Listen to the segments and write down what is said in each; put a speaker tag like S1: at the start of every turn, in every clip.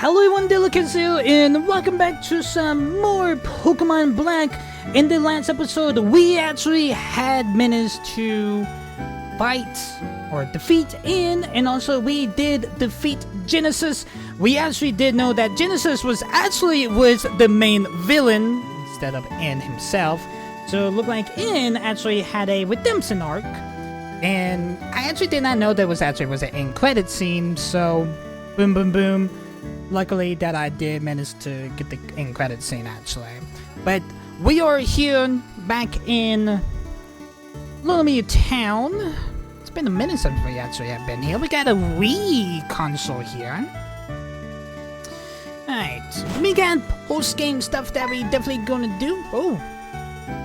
S1: Hello everyone, Delicacy, and welcome back to some more Pokemon Black. In the last episode, we actually had managed to fight or defeat Ian, and also we did defeat Genesis. We actually did know that Genesis was the main villain instead of Ian himself. So it looked like Ian actually had a redemption arc, and I actually did not know there was an end credit scene. So boom, boom, boom. Luckily that I did manage to get the end credit scene actually. But we are here back in Lumia Town. It's been a minute since we actually have been here. We got a Wii console here. Alright, we got post-game stuff that we definitely gonna do. Oh,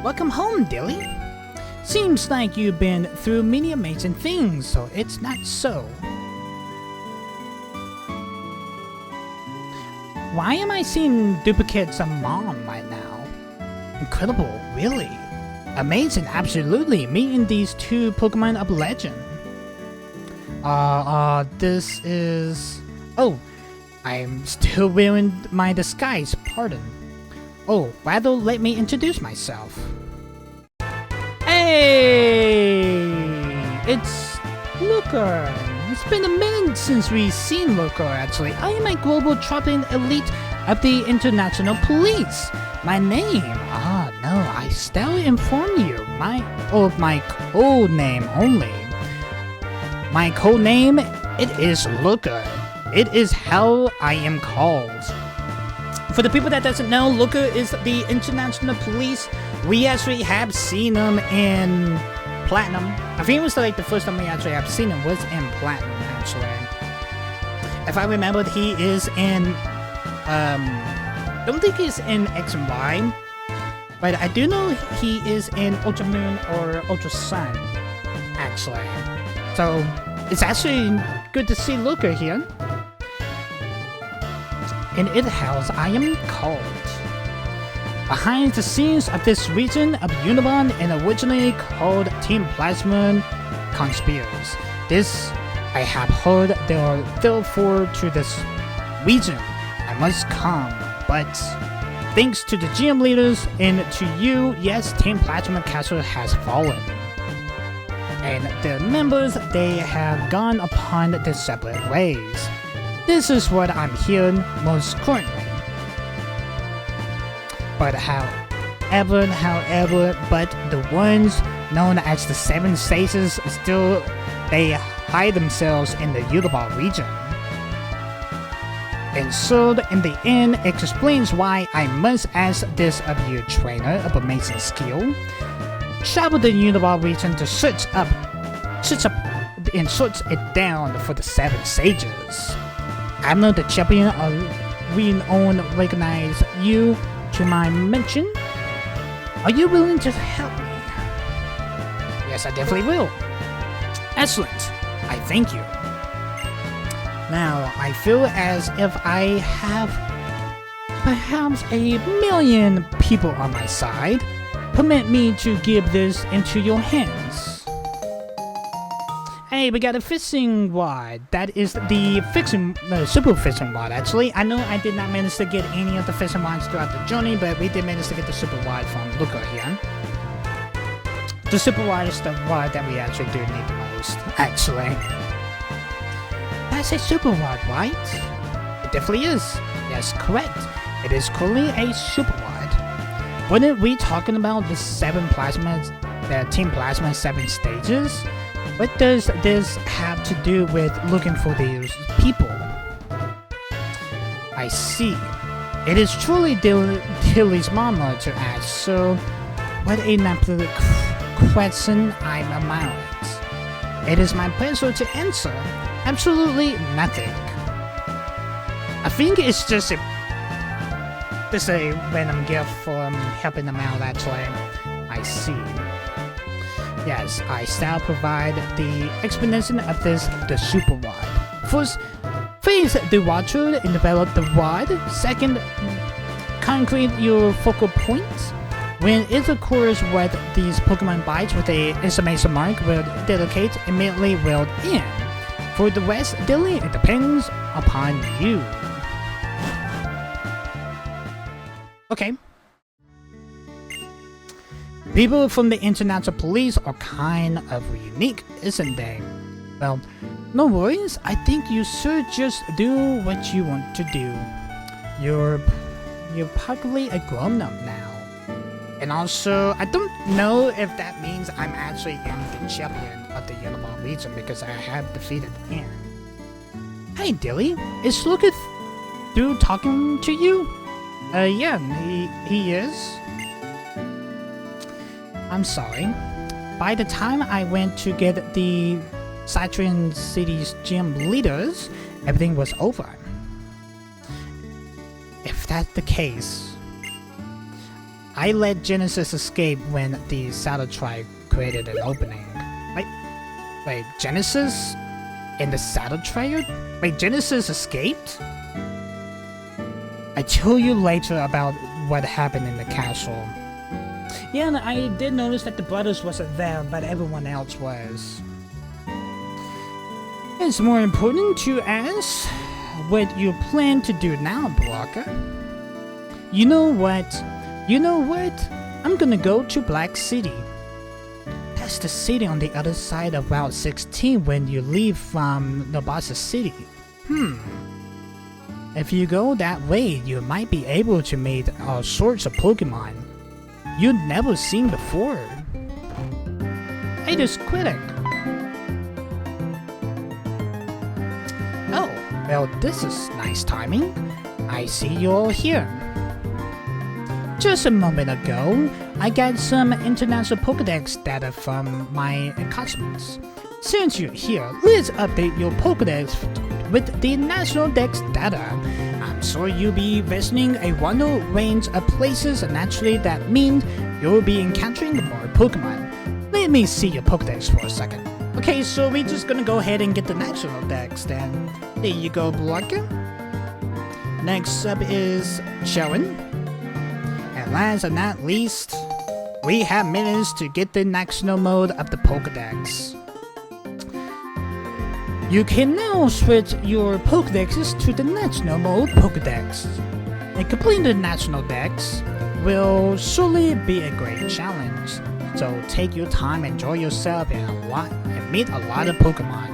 S1: welcome home, Dilly. Seems like you've been through many amazing things, so it's not so. Why am I seeing duplicates of Mom right now? Incredible, really. Amazing, absolutely. Meeting these two Pokemon of legend. This is... Oh, I'm still wearing my disguise, pardon. Oh, rather let me introduce myself. Hey! It's Luca. It's been a minute since we've seen Loco, actually. I am a global traveling elite of the International Police. My name? No, I still inform you. My code name only. My code name, it is Luca. It is how I am called. For the people that doesn't know, Luca is the International Police. We actually have seen him in Platinum. I think it was like the first time we actually have seen him was in Platinum, actually. If I remembered, he is in, don't think he's in X and Y, but I do know he is in Ultra Moon or Ultra Sun, actually. So, it's actually good to see Luca here. In it house, I am called. Behind the scenes of this region of Unibon and originally called Team Plasma conspires. This, I have heard they are therefore to this region. I must come, but thanks to the GM leaders and to you, yes, Team Plasma Castle has fallen. And the members, they have gone upon their separate ways. This is what I'm hearing most currently. But however, but the ones known as the Seven Sages still, they hide themselves in the Uniball region. And so, in the end, it explains why I must ask this of you, trainer of amazing skill. Travel the Uniball region to search it down for the Seven Sages. I'm not the champion of renown recognize you to my mention. Are you willing to help me? Yes, I definitely will. Excellent. I thank you. Now, I feel as if I have perhaps 1,000,000 people on my side. Permit me to give this into your hands. Hey, we got a fishing rod. That is the super fishing rod, actually. I know I did not manage to get any of the fishing rods throughout the journey, but we did manage to get the super rod from Luca here. The super rod is the rod that we actually do need the most, actually. That's a super rod, right? It definitely is. Yes, correct. It is currently a super rod. Weren't we talking about the Team Plasma 7 stages? What does this have to do with looking for these people? I see. It is truly Tilly's mama to ask, so what a natural question I'm about. It is my pleasure to answer. Absolutely nothing. I think it's just a random gift for helping them out, actually. I see. Yes, I shall provide the explanation of the super rod. First, phase the water and develop the rod. Second, concrete your focal point. When it occurs with these Pokemon bites with a exclamation mark will dedicate immediately weld in. For the rest, Dilly, it depends upon you. Okay. People from the International Police are kind of unique, isn't they? Well, no worries. I think you should just do what you want to do. You're practically a grown-up now. And also, I don't know if that means I'm actually am the champion of the Uniball region because I have defeated him. Hey Dilly, is Lucas through talking to you? Yeah, he is. I'm sorry. By the time I went to get the Citrian City's gym leaders, everything was over. If that's the case, I let Genesis escape when the Shadow Tribe created an opening. Wait, Genesis in the Shadow Tribe? Wait, Genesis escaped? I tell you later about what happened in the castle. Yeah, I did notice that the brothers wasn't there, but everyone else was. It's more important to ask what you plan to do now, Blocker. You know what? I'm gonna go to Black City. That's the city on the other side of Route 16 when you leave from Nobasa City. If you go that way, you might be able to meet all sorts of Pokemon you'd never seen before. Hey, there's Critic. Oh, well, this is nice timing. I see you all here. Just a moment ago, I got some international Pokédex data from my classmates. Since you're here, let's update your Pokédex with the National Dex data. I'm sure you'll be visiting a wide range of places, and naturally that means you'll be encountering more Pokemon. Let me see your Pokédex for a second. Okay, so we're just gonna go ahead and get the National Dex then. There you go, Blocker. Next up is Sharon. And last but not least, we have minutes to get the national mode of the Pokédex. You can now switch your Pokédexes to the national mode Pokédex. And completing the national Dex will surely be a great challenge. So take your time, enjoy yourself, and meet a lot of Pokemon.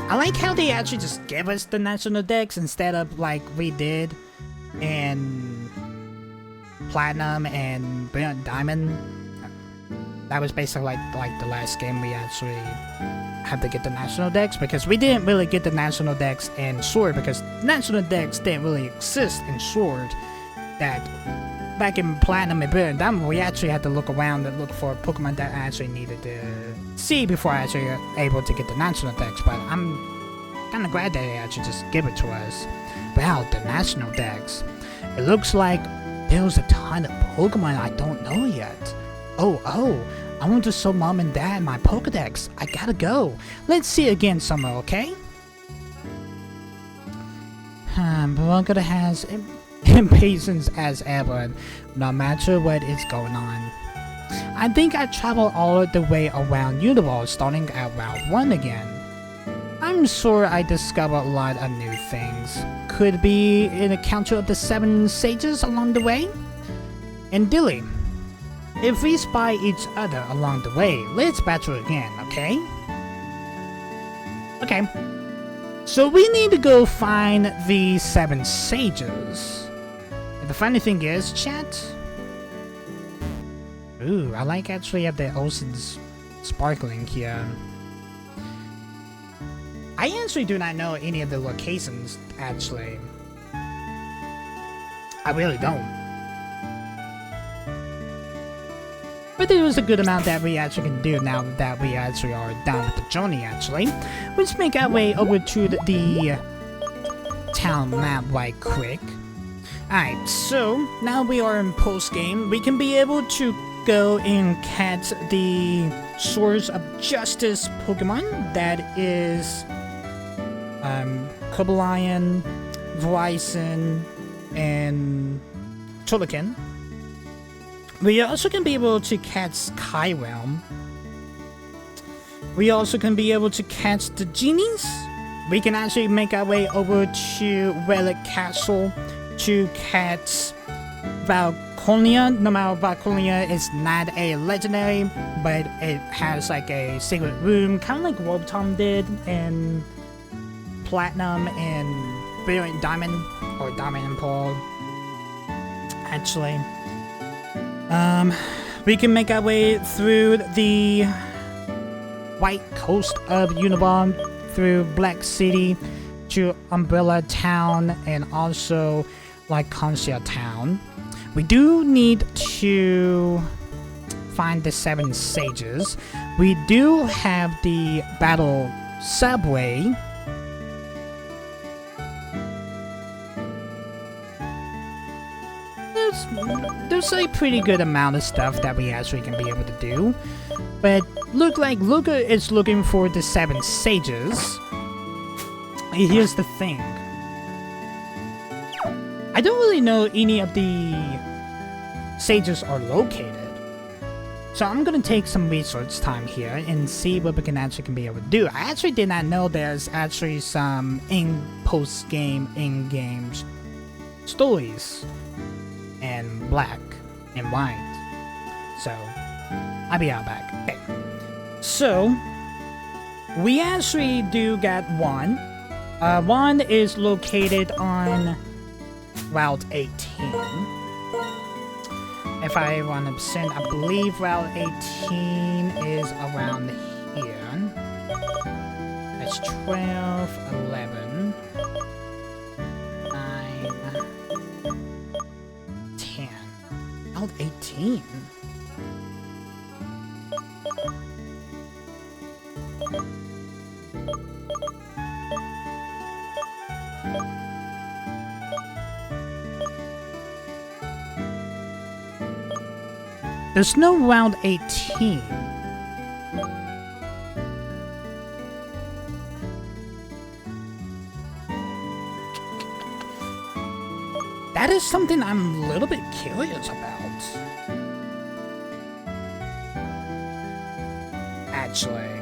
S1: I like how they actually just gave us the national Dex instead of like we did in Platinum and Brilliant Diamond. That was basically like the last game we actually had to get the national Dex, because we didn't really get the national Dex in Sword because national Dex didn't really exist in Sword. That back in Platinum and Brilliant Diamond, we actually had to look around and look for Pokemon that I actually needed to see before I actually able to get the national Dex. But I'm kind of glad that they actually just give it to us. Wow, the national Dex. It looks like there's a ton of Pokemon I don't know yet. Oh, I want to show Mom and Dad my Pokedex. I gotta go. Let's see again somewhere, okay? Blanca has impatience as ever, no matter what is going on. I think I traveled all the way around Uniball, starting at Route 1 again. I'm sure I discovered a lot of new things. Could be an encounter of the 7 sages along the way? And Dilly, if we spy each other along the way, let's battle again, okay? Okay. So we need to go find the 7 sages. And the funny thing is, chat. Ooh, I like actually have the oceans sparkling here. I actually do not know any of the locations, actually. I really don't. But there is a good amount that we actually can do now that we actually are done with the journey, actually. Let's make our way over to the town map right quick. Alright, so now we are in post-game. We can be able to go and catch the Swords of Justice Pokemon. That is Cobalion, Verizon, and Tulakin. We also can be able to catch Kyrealm. We also can be able to catch the Genies, we can actually make our way over to Relic Castle to catch Valconia. No matter, Valconia is not a legendary, but it has like a secret room, kind of like Warptom did in Platinum and Brilliant Diamond, or Diamond and Pearl, actually. We can make our way through the White Coast of Unibon, through Black City to Umbrella Town, and also Lyconcia Town. We do need to find the 7 sages. We do have the battle subway. There's a pretty good amount of stuff that we actually can be able to do, but look like Luca is looking for the 7 sages. Here's the thing. I don't really know any of the sages are located, so I'm gonna take some research time here and see what we can actually be able to do. I actually did not know there's actually some in-game stories in Black and White. So I'll be out back. Okay. So we actually do got one. One is located on Route 18. If I 100%, I believe Route 18 is around here. That's 12, 11, 9, 10. Route 18? There's no Route 18. That is something I'm a little bit curious about, actually.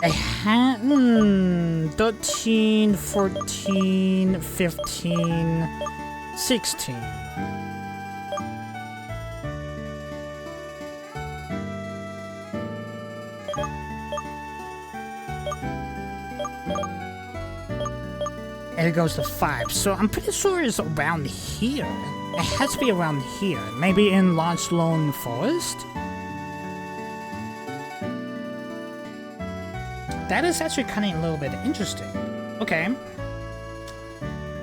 S1: I had 13, 14, 15, 16. And it goes to 5, so I'm pretty sure it's around here. It has to be around here. Maybe in Lost Lone Forest? That is actually kind of a little bit interesting. Okay.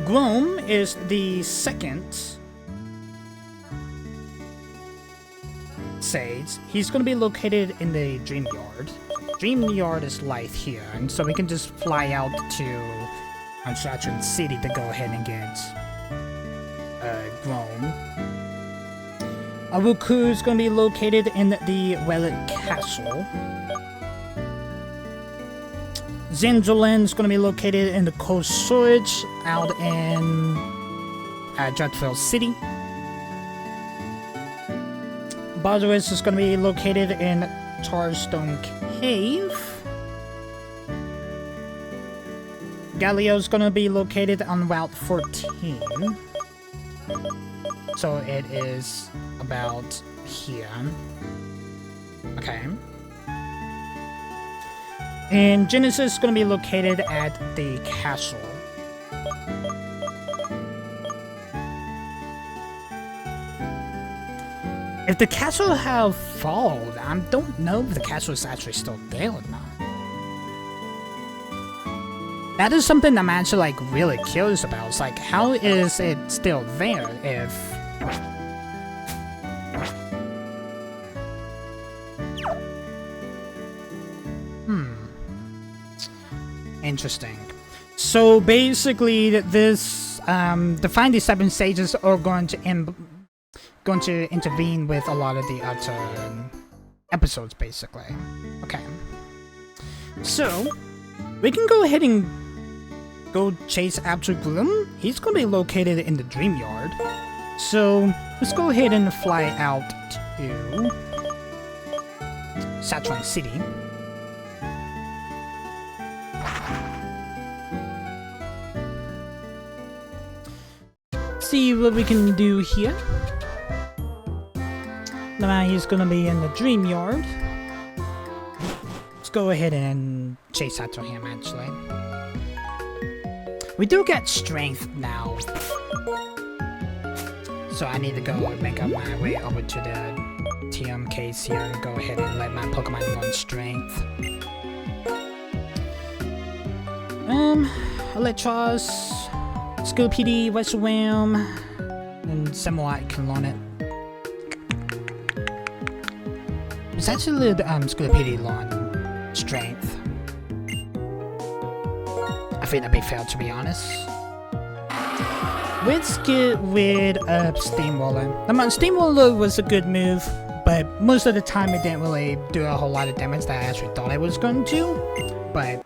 S1: Gloom is the second sage. He's going to be located in the Dream Yard. Dream Yard is right here, and so we can just fly out to Uncharted City to go ahead and get Gloom. Aruku is going to be located in the Relic Castle. Zinjolin is going to be located in the Cold Storage out in Dreadfield City. Barbarous is going to be located in Charstone Cave. Galileo is going to be located on Route 14. So it is about here. Okay. And Genesis is going to be located at the castle. If the castle have fallen, I don't know if the castle is actually still there or not. That is something I'm actually like really curious about. It's like, how is it still there if... Interesting. So basically, this the Find the 7 Sages are going to intervene with a lot of the other episodes, basically. Okay. So we can go ahead and go chase after Gloom. He's going to be located in the Dream Yard. So let's go ahead and fly out to Saturn City. See what we can do here. Now he's gonna be in the Dream Yard. Let's go ahead and chase after him, actually. We do get strength now. So I need to go make up my way over to the TM case here and go ahead and let my Pokemon learn strength. Electros, School PD, West Wham, and Samurai can learn it. It's actually the School PD learn strength. I think that'd be fair, to be honest. Let's get rid of Steamroller. Steamroller was a good move, but most of the time it didn't really do a whole lot of damage that I actually thought it was going to. But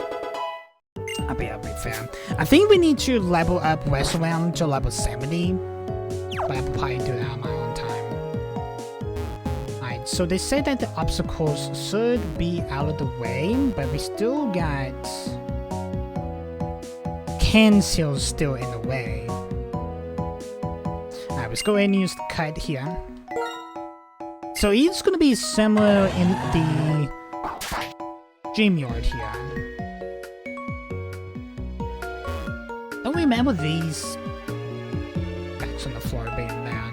S1: I'll be fair. I think we need to level up Westland to level 70, but I will probably do that on my own time. Alright, so they say that the obstacles should be out of the way, but we still got Canseal still in the way. Alright, let's go ahead and use the kite here. So it's gonna be similar in the Dream Yard here. Don't remember these backs on the floor being there.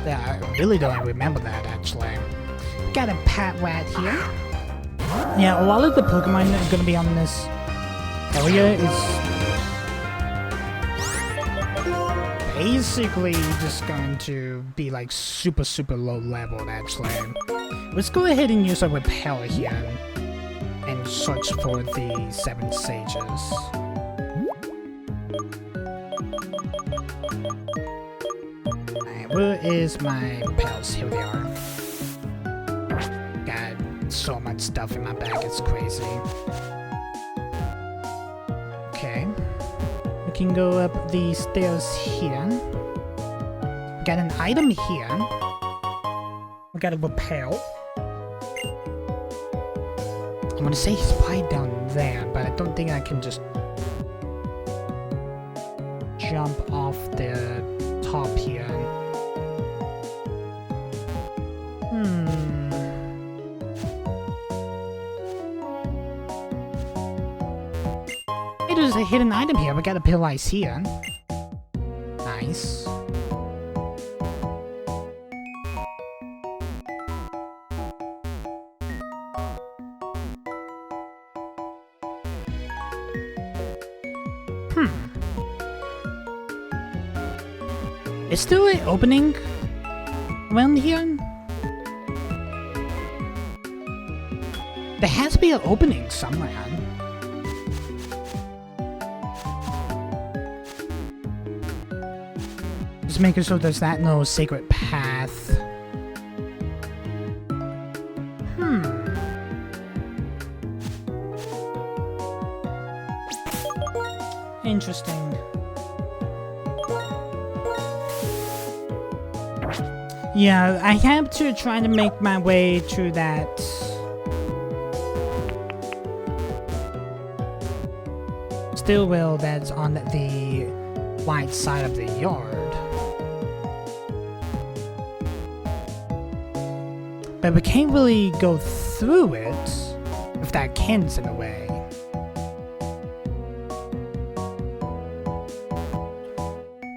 S1: Yeah, I really don't remember that, actually. Got a Patrat here. Yeah, a lot of the Pokemon that are gonna be on this area is basically just going to be like super low level, actually. Let's go ahead and use our Repel here and search for the 7 Sages. Alright, where is my Repels? Here they are. Got so much stuff in my bag, it's crazy. Okay. We can go up the stairs here. Got an item here. We got a Repel. I want to say he's probably down there, but I don't think I can just jump off the top here. Hey, there's a hidden item here. We got a Pill Ice here. Nice. Is there an opening around here? There has to be an opening somewhere. Just making sure there's no secret path. Interesting. Yeah, I have to try to make my way to that stairwell that's on the right side of the yard. But we can't really go through it if that can's in the way.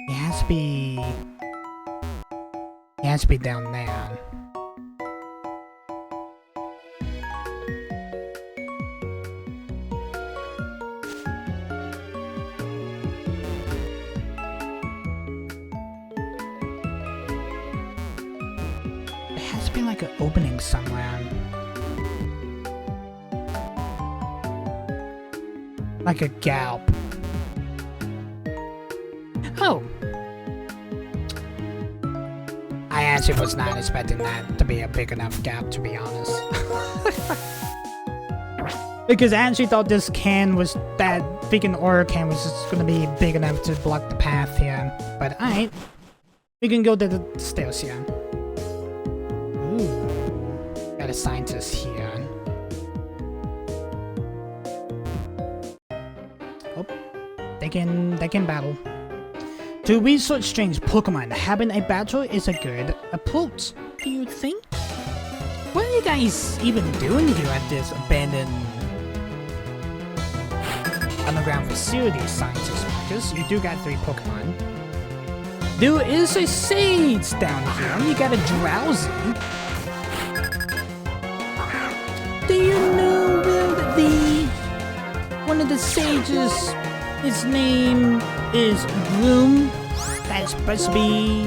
S1: It has to be... It has to be down there. There has to be like an opening somewhere. Like a gap. Oh! I actually was not expecting that to be a big enough gap, to be honest. Because I actually thought this can was that speaking Aura Canvas is gonna be big enough to block the path here. But alright. We can go to the stairs here. Ooh. Got a scientist here. Oh. They can battle. To research strange Pokemon, having a battle is a good approach, do you think? What are you guys even doing here at this abandoned underground facility, scientist Marcus? You do got 3 Pokemon. There is a Sage down here. You got a Drowsy. Do you know one of the Sages, his name is Bloom? That's supposed to be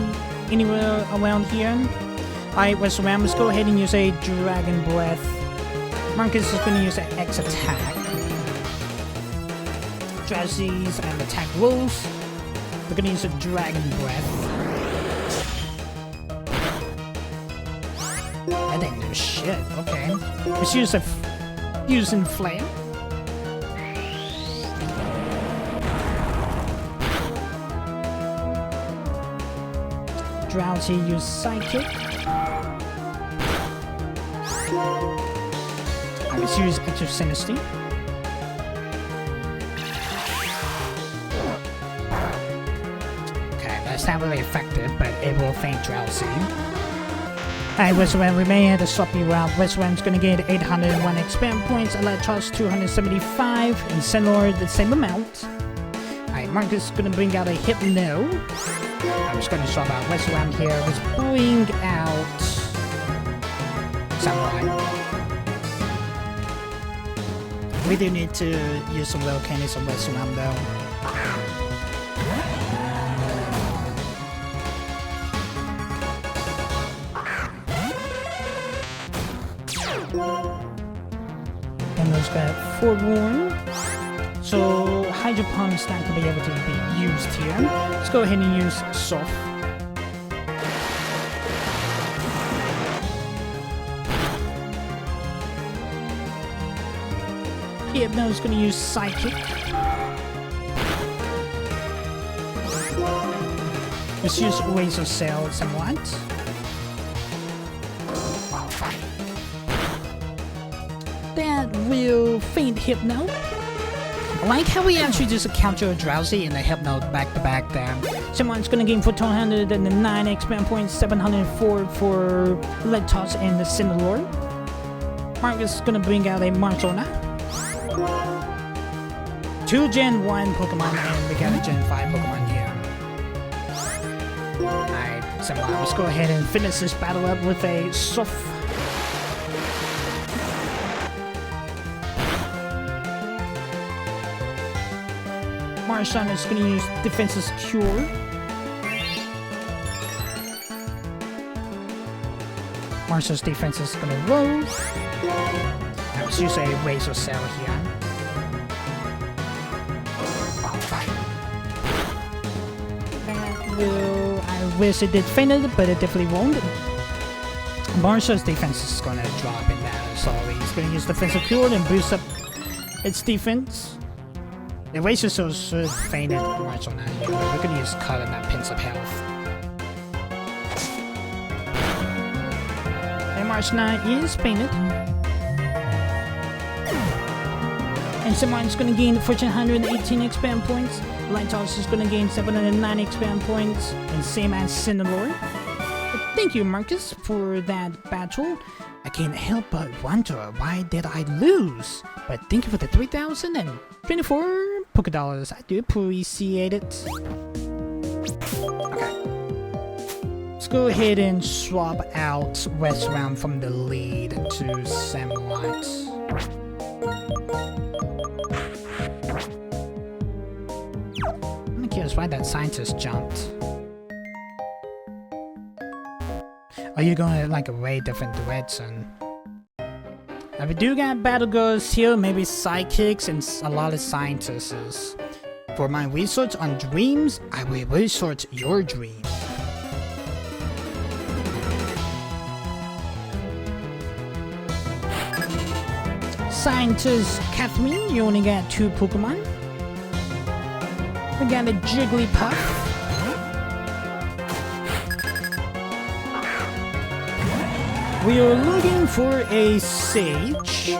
S1: anywhere around here. Alright, West Ram, let's go ahead and use a Dragon Breath. Marcus is going to use an X attack. Drowsies and attack rolls. We're going to use a Dragon Breath. That didn't do shit, okay. Let's use a Fusion Flare. Drowsy use Psychic. Let's use Extra Sinistry. Okay, that's not really effective, but it will faint Drowsy. Alright, Westland, we may have to swap you out. Westland's gonna get 801 experience points, Electros 275, and Senor the same amount. Alright, Marcus is gonna bring out a Hypno. I'm just gonna swap out Westland here. Let's bring out Samurai. We do need to use some little candies on West Ram though. And those got Forewarn. So Hydro Pump's not going to be able to be used here. Let's go ahead and use Soft. Hypno's gonna use Psychic. Let's use Razor Cell somewhat. That will faint Hypno. I like how we actually just counter a Drowsy and a Hypno back to back there. Someone's gonna gain for 209 experience points, 704 for Lectos and the Cinderlord. Marcus is gonna bring out a Marzona. 2 Gen 1 Pokemon and we got a Gen 5 Pokemon here. Alright, so let's go ahead and finish this battle up with a Soft. Marshawn is going to use Defense's Cure. Marshawn's defense is going to roll. Let's use a Razor Cell here. I wish it did faint it, but it definitely won't. Marsha's defense is going to drop in there, so he's going to use Defensive Cure and boost up its defense. The Razor Cell should faint it March on that here, but we're going to use Cut and that Pins of Health. And March 9 is fainted. And someone's going to gain 1,418 experience points. Lighthouse is going to gain 709 experience points. And same as Cinderlord. Thank you, Marcus, for that battle. I can't help but wonder why did I lose. But thank you for the 3,024 Poké Dollars. I do appreciate it. Okay. Let's go ahead and swap out West Round from the lead to Samwise. I'm curious why that scientist jumped. Are you going like a way different direction? Now we do got battle girls here, maybe psychics and a lot of scientists. For my research on dreams, I will research your dream. Scientist Catherine, you only got 2 Pokemon. We got a Jigglypuff. We are looking for a Sage.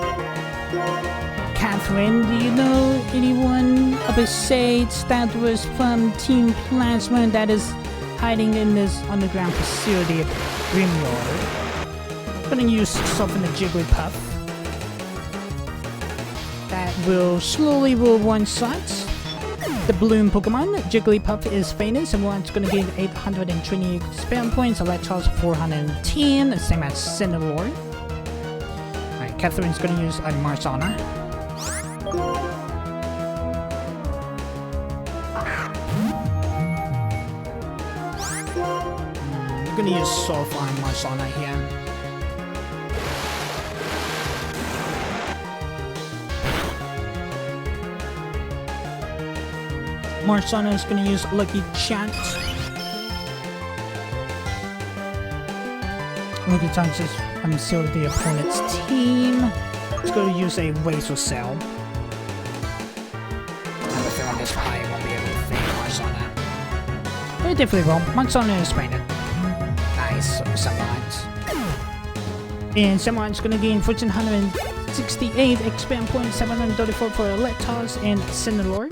S1: Catherine, do you know anyone of a Sage that was from Team Plasma that is hiding in this underground facility of Grimyard? I'm gonna use Soften the Jigglypuff. That will slowly will one-shot the Balloon Pokemon. Jigglypuff is famous and one's gonna gain 820 spam points. Electros 410, the same as Cinnalore. Alright, Catherine's gonna use a Marzana. I'm gonna use Soft on Marzana here. Marzana is going to use Lucky Chant. Lucky Chant is still the opponent's team. It's going to use a Razor Cell. I have a feeling this probably won't be able to fade Marzana. But it definitely will. Marzana is painted. Nice. Samurais. And Samurai's going to gain 1468 expand points, 734 for Electos and Cinnalore.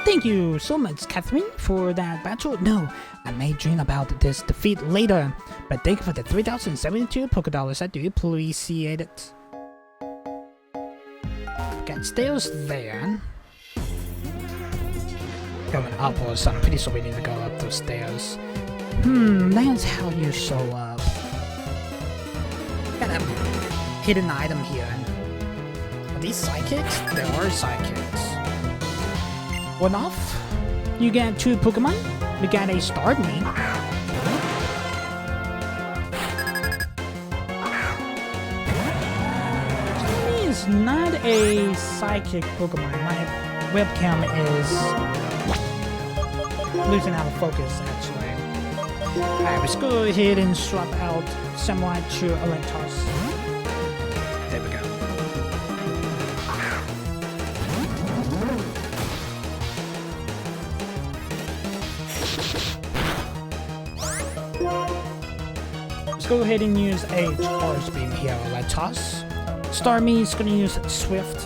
S1: Thank you so much, Catherine, for that battle. No, I may dream about this defeat later, but thank you for the 3,072 Pokédollars. I do appreciate it. Got stairs there. Going upwards, I'm pretty sure we need to go up those stairs. That's how you show up. Got a hidden item here. Are these psychics? They are psychics. One off. You get 2 Pokemon. We got a Starmie. Starmie is not a psychic Pokemon. My webcam is losing out of focus, actually. Alright, let's go ahead and swap out Samurai to Electos. There we go. Go ahead and use a Charge Beam here, Electos. Starmie is going to use Swift.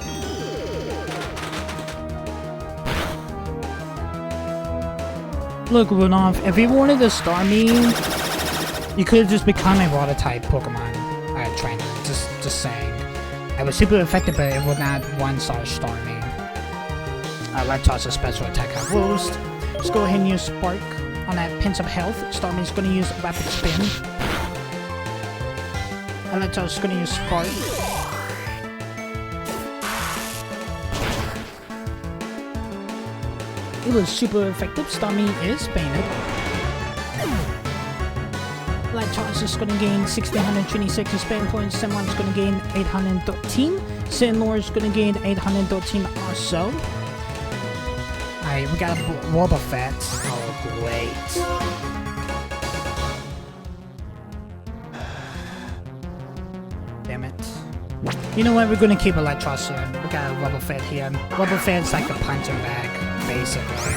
S1: Look, Runoff, if you wanted a Starmie, you could have just become a Water-type Pokemon trainer. Just saying. It was super effective, but it would not one-shot Starmie. Electos' special attack have boost. Let's go ahead and use Spark on that Pinch of Health. Starmie is going to use Rapid Spin. Electos is going to use Spark. It was super effective. Starmie is painted. Electos is going to gain 1,626 spam points. Samurai is going to gain 813. Cinnalore is going to gain 813 also. Alright, we got a Wobbuffet. Oh, great. Damn it. You know what? We're gonna keep Electros here. We got a Wobbuffet here. Wobbuffet's like a punching bag, basically.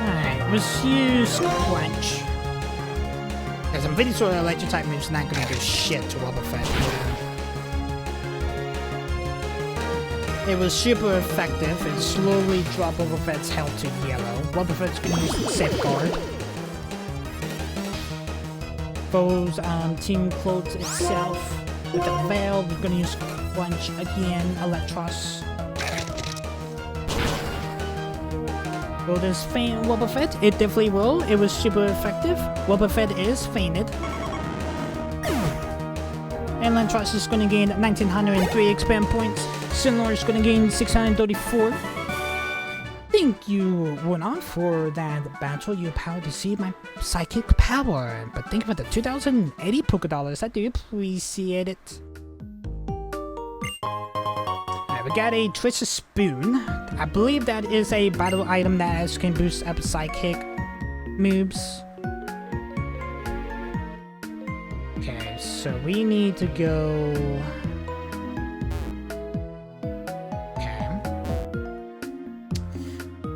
S1: Alright, let's use Crunch. Because I'm pretty sure the Electric type move's not gonna do shit to Wobbuffet here. It was super effective. It slowly dropped Wobbuffet's health to yellow. Wobbuffet's gonna use Safeguard. Foes team clothes itself with a veil. We're gonna use Crunch again. Electros. Will this faint Wobbuffet? It definitely will. It was super effective. Wobbuffet is fainted. And Electros is gonna gain 1,903 expand points. Cinnalore is gonna gain 634. Thank you, Wuna, for that battle. You powered to see my psychic power. But thank you for the 2,080 Pokédollars. I do appreciate it. Alright, we got a Twisted Spoon. I believe that is a battle item that can boost up psychic moves. Okay, so we need to go... Okay.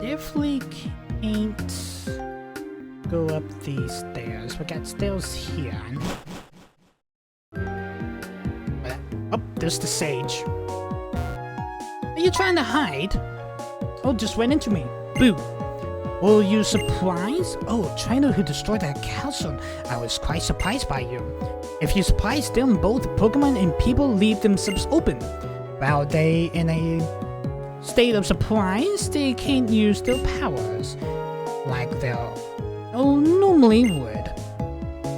S1: definitely can't go up these stairs. We got stairs here. Oh, there's the sage. Are you trying to hide? Oh, just ran into me. Boo. Were you surprised? Oh, trainer who destroyed that castle. I was quite surprised by you. If you surprise them, both Pokemon and people leave themselves open. While they in a state of surprise, they can't use their powers like they'll normally would.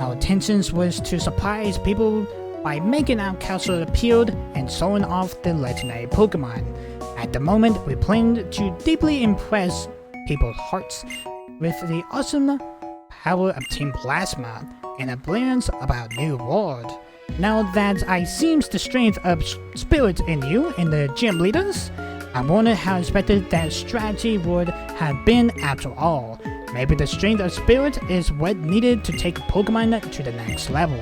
S1: Our intentions was to surprise people by making our castle appeared and showing off the legendary Pokemon. At the moment, we planned to deeply impress people's hearts with the awesome power of Team Plasma and a brilliance about new world. Now that I sees the strength of spirit in you and the gym leaders, I wonder how expected that strategy would have been after all. Maybe the strength of spirit is what needed to take Pokemon to the next level.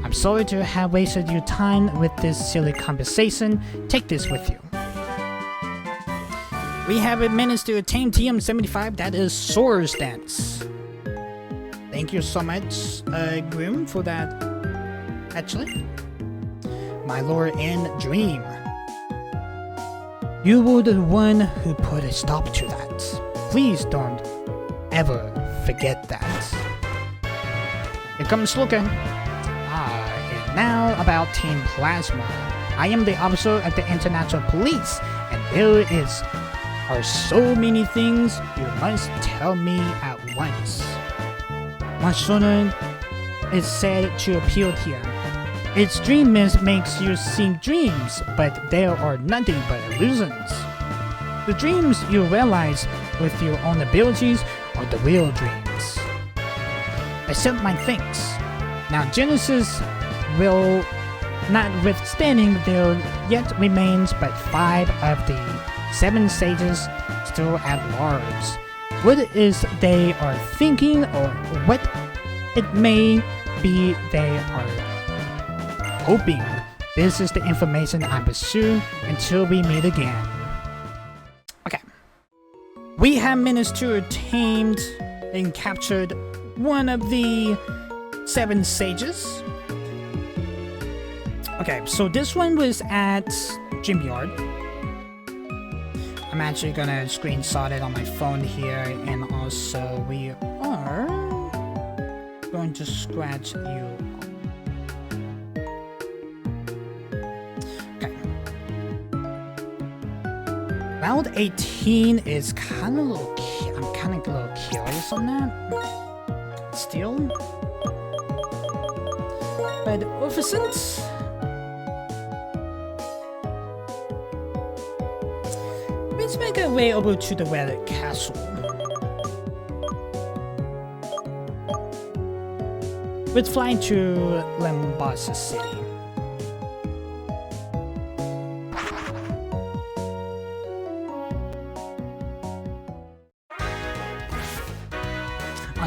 S1: I'm sorry to have wasted your time with this silly conversation. Take this with you. We have managed to attain TM75, that is Sora's Dance. Thank you so much, Grim, for that, actually. My lord and dream. You were the one who put a stop to that. Please don't ever forget that. Here comes Slooker. And now about Team Plasma. I am the officer of the International Police, and there are so many things you must tell me at once. Mashona is said to appear here. Its dream mist makes you see dreams, but they are nothing but illusions. The dreams you realize with your own abilities are the real dreams. Accept my thanks. Now Genesis will, notwithstanding, there yet remains but 5 of the 7 sages still at large. What is they are thinking, or what it may be they are hoping. This is the information I pursue until we meet again. Okay. We have managed to attain and captured one of the 7 sages. Okay, so this one was at Gym Yard. I'm actually gonna screenshot it on my phone here, and also we are going to scratch you. Okay. Round 18 is kind of a little. I'm kind of a little curious on that. Still, but Orphisant. Let's make our way over to the Relic Castle. Let's fly to Lambasa City.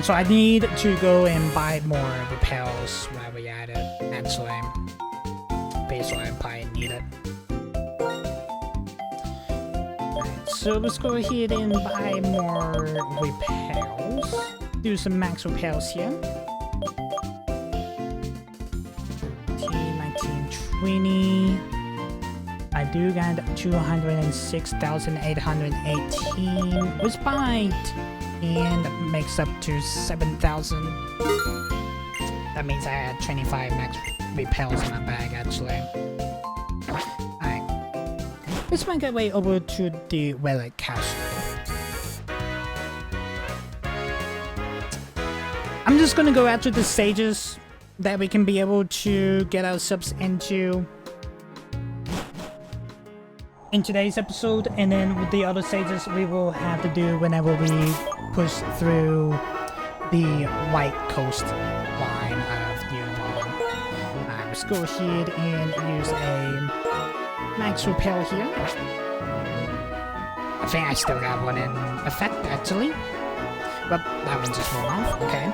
S1: So I need to go and buy more repels while we at it, actually. Basically, I probably need it. So let's go ahead and buy more repels. Do some max repels here. 19, 20. I do got 206,818. Let's buy and makes up to 7,000. That means I had 25 max repels in my bag, actually. Let's make our way over to the Relic Castle. I'm just gonna go after the sages that we can be able to get ourselves into in today's episode, and then with the other sages we will have to do whenever we push through the White Coast line of Yunnan. Let's go ahead and use a max repel here. I think I still got one in effect, actually. But that one just went off. Okay.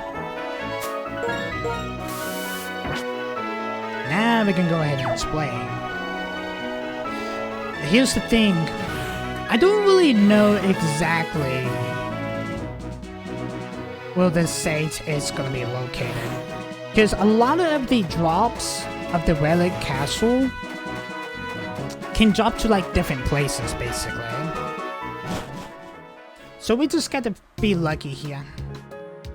S1: Now we can go ahead and explain. Here's the thing. I I don't really know exactly where this stage is gonna be located. Because a lot of the drops of the Relic Castle can drop to like different places, basically. So we just gotta be lucky here.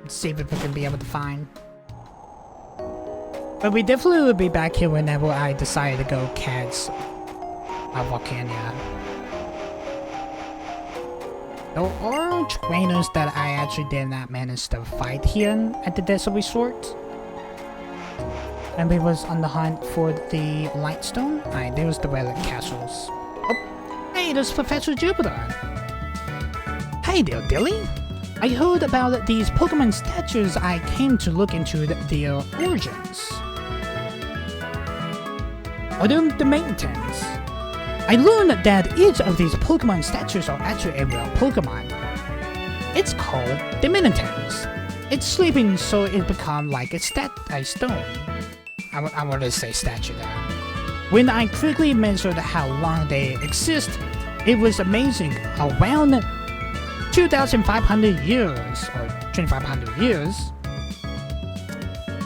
S1: Let's see if we can be able to find. But we definitely will be back here whenever I decide to go catch a Volcania. There are trainers that I actually did not manage to fight here at the Desert Resort. And we was on the hunt for the Lightstone. Alright, there's the Relic Castles. Oh, hey, there's Professor Jupiter. Hey there, Dilly. I heard about these Pokemon statues. I came to look into their origins. Are them the maintenance? I learned that each of these Pokemon statues are actually a real Pokemon. It's called the Minitans. It's sleeping, so it become like a stone. I wanted to say statue there. When I quickly measured how long they exist, it was amazing. Around 2,500 years, or 2,500 years.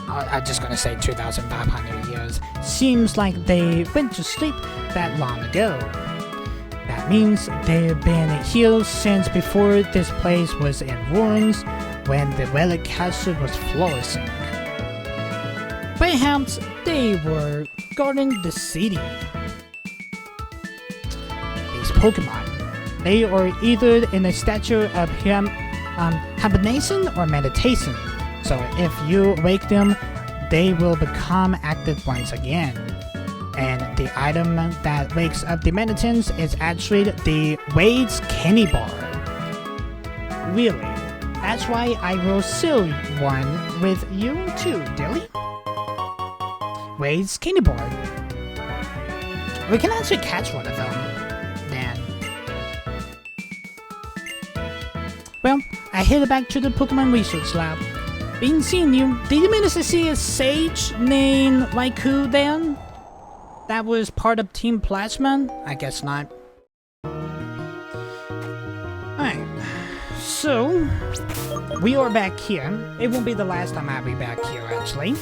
S1: I'm just gonna say 2,500 years. Seems like they went to sleep that long ago. That means they've been here since before this place was in ruins, when the Relic Castle was flourishing. Perhaps they were guarding the city. These Pokemon, they are either in a stature of hibernation or meditation. So if you wake them, they will become active once again. And the item that wakes up the Meditans is actually the Wade's Candy Bar. Really? That's why I will sell one with you too, Dilly. Wade's Candy Bar. We can actually catch one of them, then. Well, I headed back to the Pokemon Research Lab. Been seeing you. Did you manage to see a sage named Raikou then? That was part of Team Plasma? I guess not. Alright. So, we are back here. It won't be the last time I'll be back here, actually.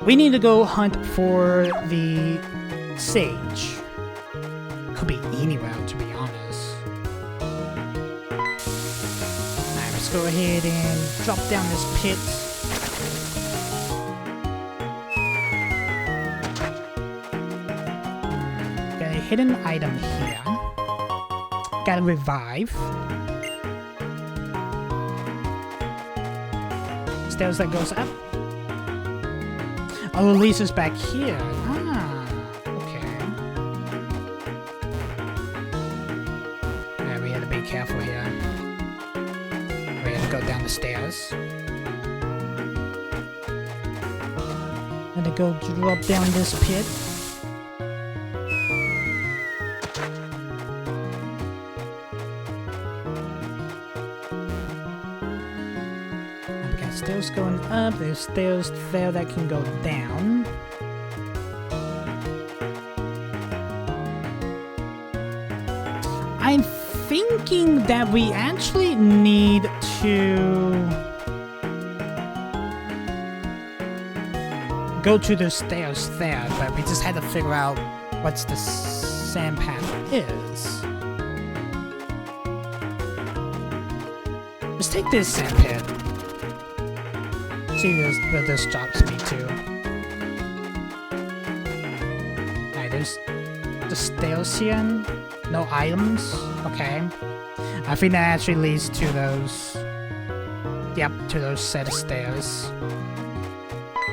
S1: We need to go hunt for the sage. Could be anywhere, to be honest. Alright, let's go ahead and drop down this pit. Got a hidden item here. Got a revive. Stairs that goes up. Oh, Lisa's back here. Ah, okay. Alright, we had to be careful here. We had to go down the stairs. Had to go drop down this pit. Stairs going up, there's stairs there that can go down. I'm thinking that we actually need to go to the stairs there, but we just had to figure out what's the sand path is. Let's take this sand pit. See where this drops me to. Alright, there's the stairs here. No items. Okay. I think that actually leads to those. Yep, to those set of stairs. Alright,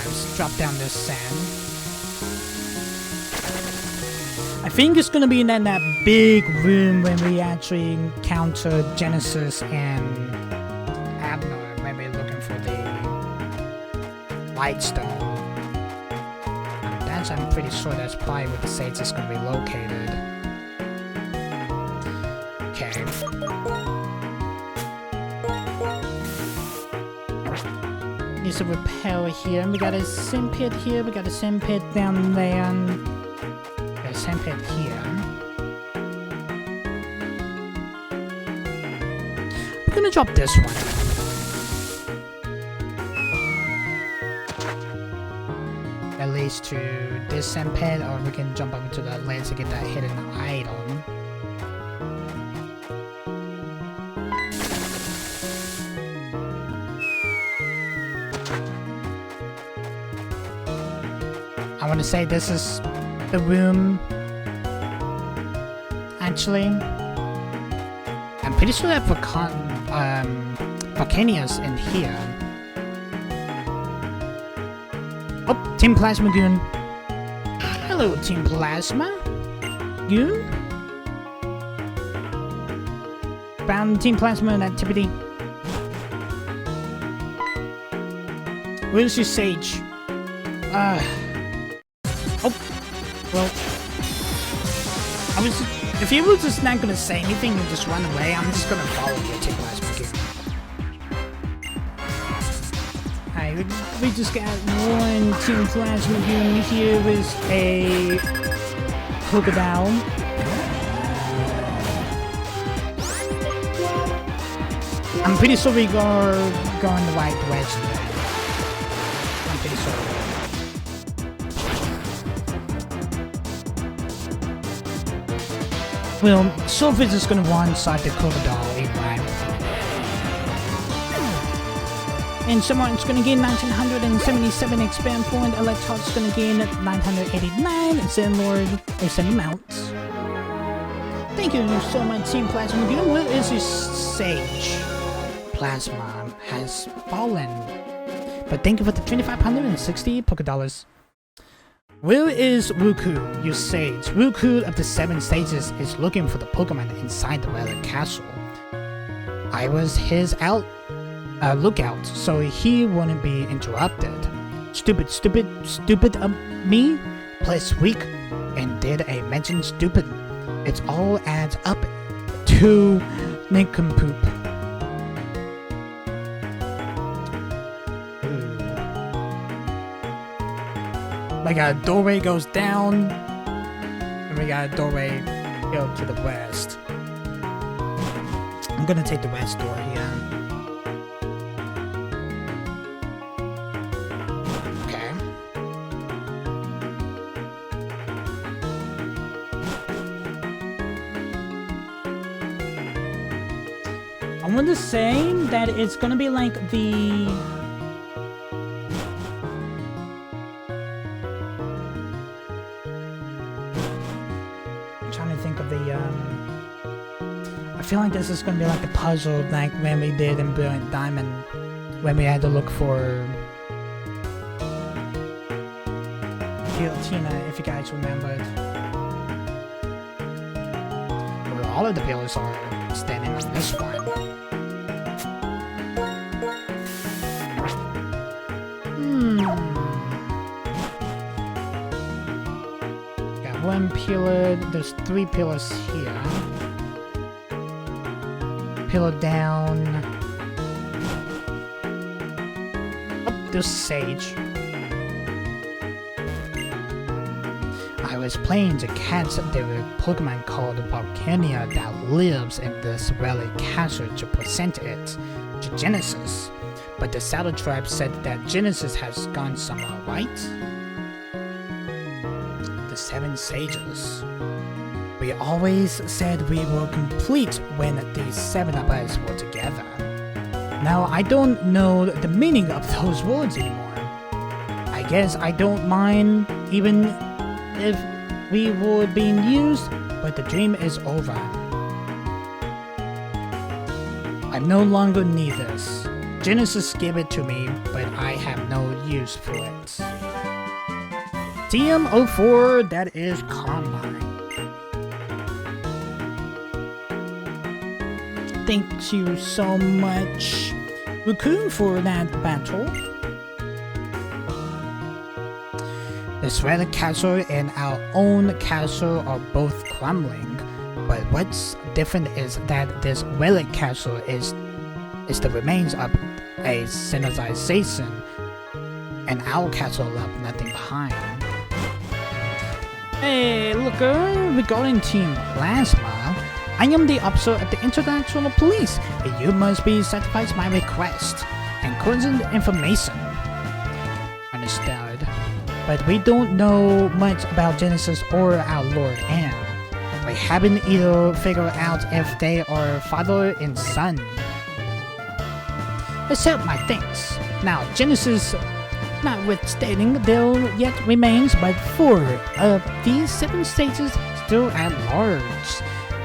S1: let's drop down this sand. I think it's gonna be in that big room when we actually encounter Genesis and Abner. Maybe looking for the Lightstone. I'm pretty sure that's probably where the sage is going to be located. Okay. Needs a repair here. We got a sand pit here. We got a sand pit down there. Got a sand pit here. we're gonna drop this one. At least to this sand pit, or we can jump up into the lens to get that hidden item. I want to say this is the room. Actually, I'm pretty sure that Volcania's in here. Oh, Team Plasma Goon. Hello, Team Plasma Goon. Found Team Plasma in activity. Where's your Sage? Oh, well, if you were just not gonna say anything and just run away, I'm just gonna follow you, Team Plasma Goon. Alright, we just got one Team Plasma Goon. Here is a crocodile. I'm pretty sure we are going the right direction. I'm pretty sure. Well, Sylph is going to one-side the crocodile anyway. And someone's going to gain 1977 expand point, Electrot's going to gain 989, and Zenlord is sending mounts. Thank you so much, Team Plasma. Where is this Sage? Plasma has fallen. But thank you for the 2,560 Pokédollars. Where is Ruku, your sage? Ruku of the 7 stages is looking for the Pokemon inside the Relic Castle. I was his lookout, so he wouldn't be interrupted. Stupid of me? Plus weak, and did a mention stupid. It all adds up to nincompoop. Like a doorway goes down, and we got a doorway go to the west. I'm gonna take the west door here. Okay. I want to say that it's gonna be like the... I feel like this is gonna be like a puzzle, like when we did in Brilliant Diamond, when we had to look for Giratina, if you guys remembered. Well, all of the pillars are standing on this one. Got one pillar, there's 3 pillars here. Pillar down. Oh, there's Sage. I was playing to catch the Pokemon called Volcania that lives in this Relic Castle to present it to Genesis. But the Saddle Tribe said that Genesis has gone somewhere, right? The 7 Sages. We always said we were complete when these 7 of us were together. Now I don't know the meaning of those words anymore. I guess I don't mind even if we were being used, but the dream is over. I no longer need this. Genesis gave it to me, but I have no use for it. TM04, that is Combine. Thank you so much, Raccoon, for that battle. This Relic Castle and our own castle are both crumbling, but what's different is that this Relic Castle is the remains of a civilization, and our castle left nothing behind. Hey, look, regarding Team Plasma, I am the officer of the International Police, and you must be satisfied my request and consent information. Understood. But we don't know much about Genesis or our Lord Anne. We haven't either figured out if they are father and son. Accept my thanks. Now, Genesis, notwithstanding, there yet remains but 4 of these 7 stages still at large.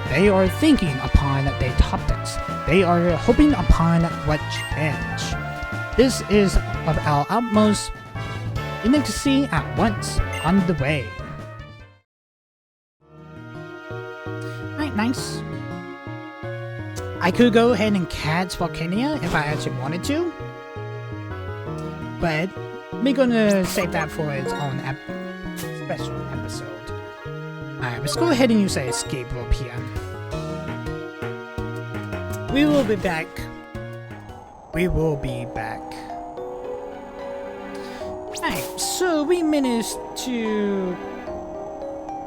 S1: They are thinking upon the topics. They are hoping upon what change. This is of our utmost intimacy at once on the way. Alright, nice. I could go ahead and catch Volcania if I actually wanted to, but we're gonna save that for its own special episode. Alright, let's go ahead and use an escape rope here. We will be back. We will be back. Alright, so we managed to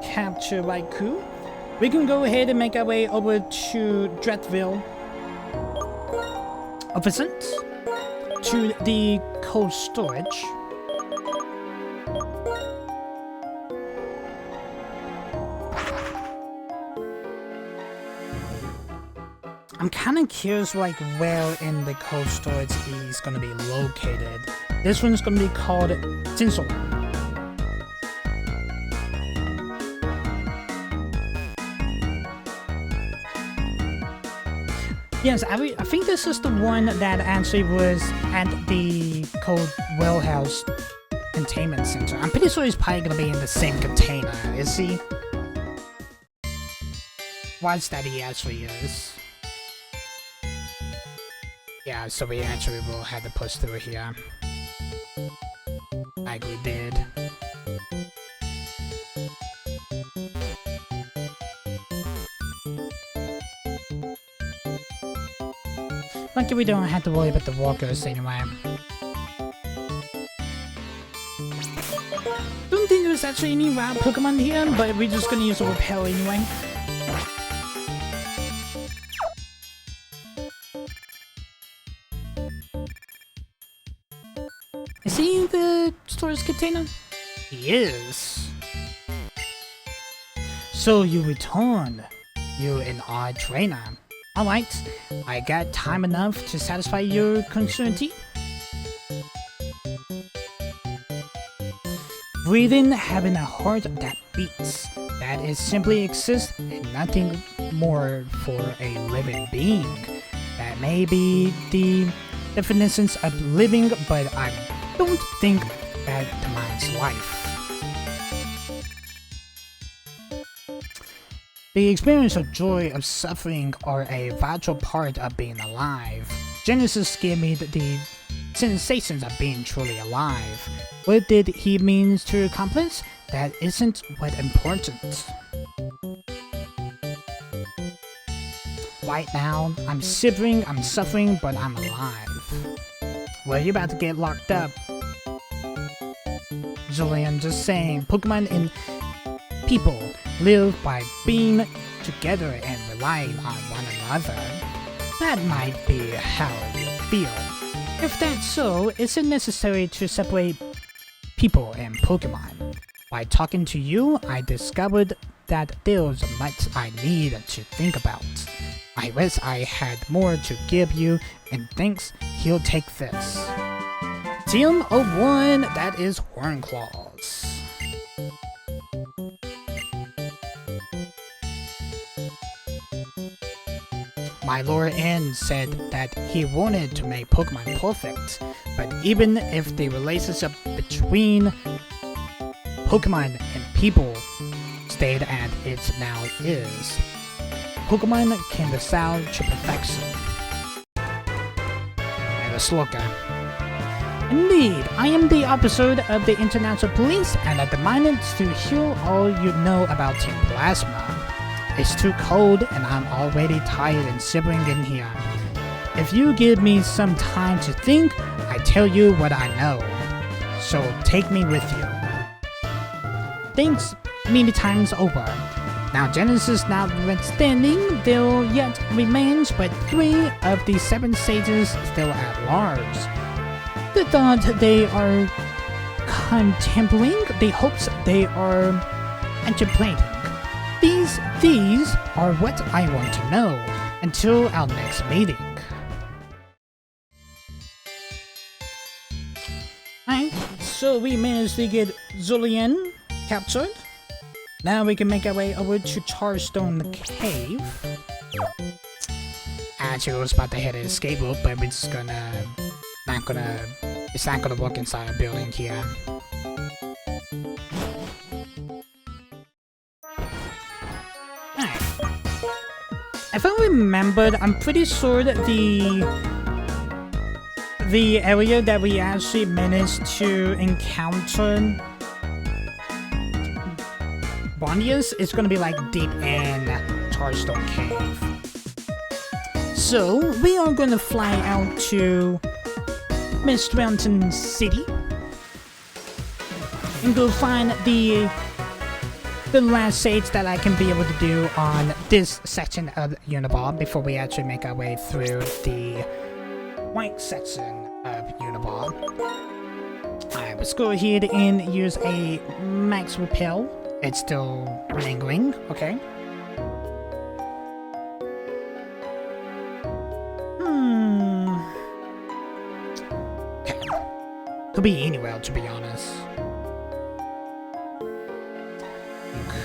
S1: capture Raikou. We can go ahead and make our way over to Dreadville. Opposite to the cold storage. I'm kind of curious like where in the cold storage he's going to be located. This one's going to be called Tinsel. Yes, I think this is the one that actually was at the Cold Wellhouse Containment Center. I'm pretty sure he's probably going to be in the same container, is he? Watch that he actually is. Yeah, so we actually will have to push through here. Like we did. Lucky we don't have to worry about the walkers anyway. Don't think there's actually any wild Pokemon here, but we're just gonna use a repel anyway. Is he in the storage container? He is. So you returned. You and our trainer. Alright, I got time enough to satisfy your concernity. Breathing, having a heart that beats. That is simply exists and nothing more for a living being. That may be the definitions of living, but I don't think that demands life. The experience of joy of suffering are a vital part of being alive. Genesis gave me the sensations of being truly alive. What did he mean to accomplish? That isn't what important. Right now, I'm shivering, I'm suffering, but I'm alive. Well, you're about to get locked up. Julian, just saying, Pokemon and people live by being together and relying on one another. That might be how you feel. If that's so, is it necessary to separate people and Pokemon? By talking to you, I discovered that there's much I need to think about. I wish I had more to give you, and thanks, he'll take this. Team of 1, that is Hornclaws. My Lord N said that he wanted to make Pokemon perfect, but even if the relationship between Pokemon and people stayed as it now is, Pokemon can be sound to perfection. And a slogan. Indeed, I am the officer of the International Police, and I demanded to hear all you know about Team Plasma. It's too cold, and I'm already tired and shivering in here. If you give me some time to think, I tell you what I know. So take me with you. Thanks many times over. Now Genesis notwithstanding, there yet remains but 3 of the 7 sages still at large. The thought they are contemplating, the hopes they are contemplating. These are what I want to know. Until our next meeting. Alright, so we managed to get Zulian captured. Now we can make our way over to Charstone Cave. Actually, I was about to hit an escape rope, but we're just gonna... It's not gonna work inside a building here. Alright. If I remembered, I'm pretty sure that the area that we actually managed to encounter Bondius is gonna be like deep in Charstone Cave. So we are gonna fly out to Mist Mountain City and go find the last stage that I can be able to do on this section of Uniball before we actually make our way through the white section of Uniball. Alright, let's go ahead and use a max repel. It's still lingering, okay. Okay. Could be anywhere, to be honest.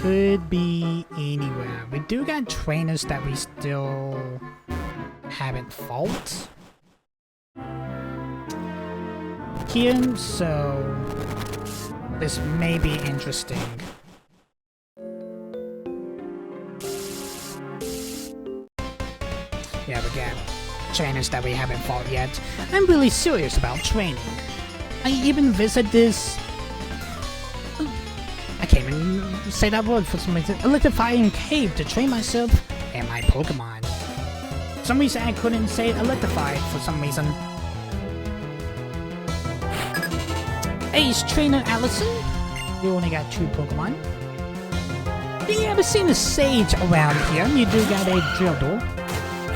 S1: Could be anywhere. We do got trainers that we still haven't fought here, so this may be interesting. Yeah, we got trainers that we haven't fought yet. I'm really serious about training. I even visit this... I can't even say that word for some reason. Electrifying cave to train myself and my Pokemon. For some reason I couldn't say electrified for some reason. Ace Trainer Allison. You only got 2 Pokemon. Have you ever seen a Sage around here? You do got a Drilldoor.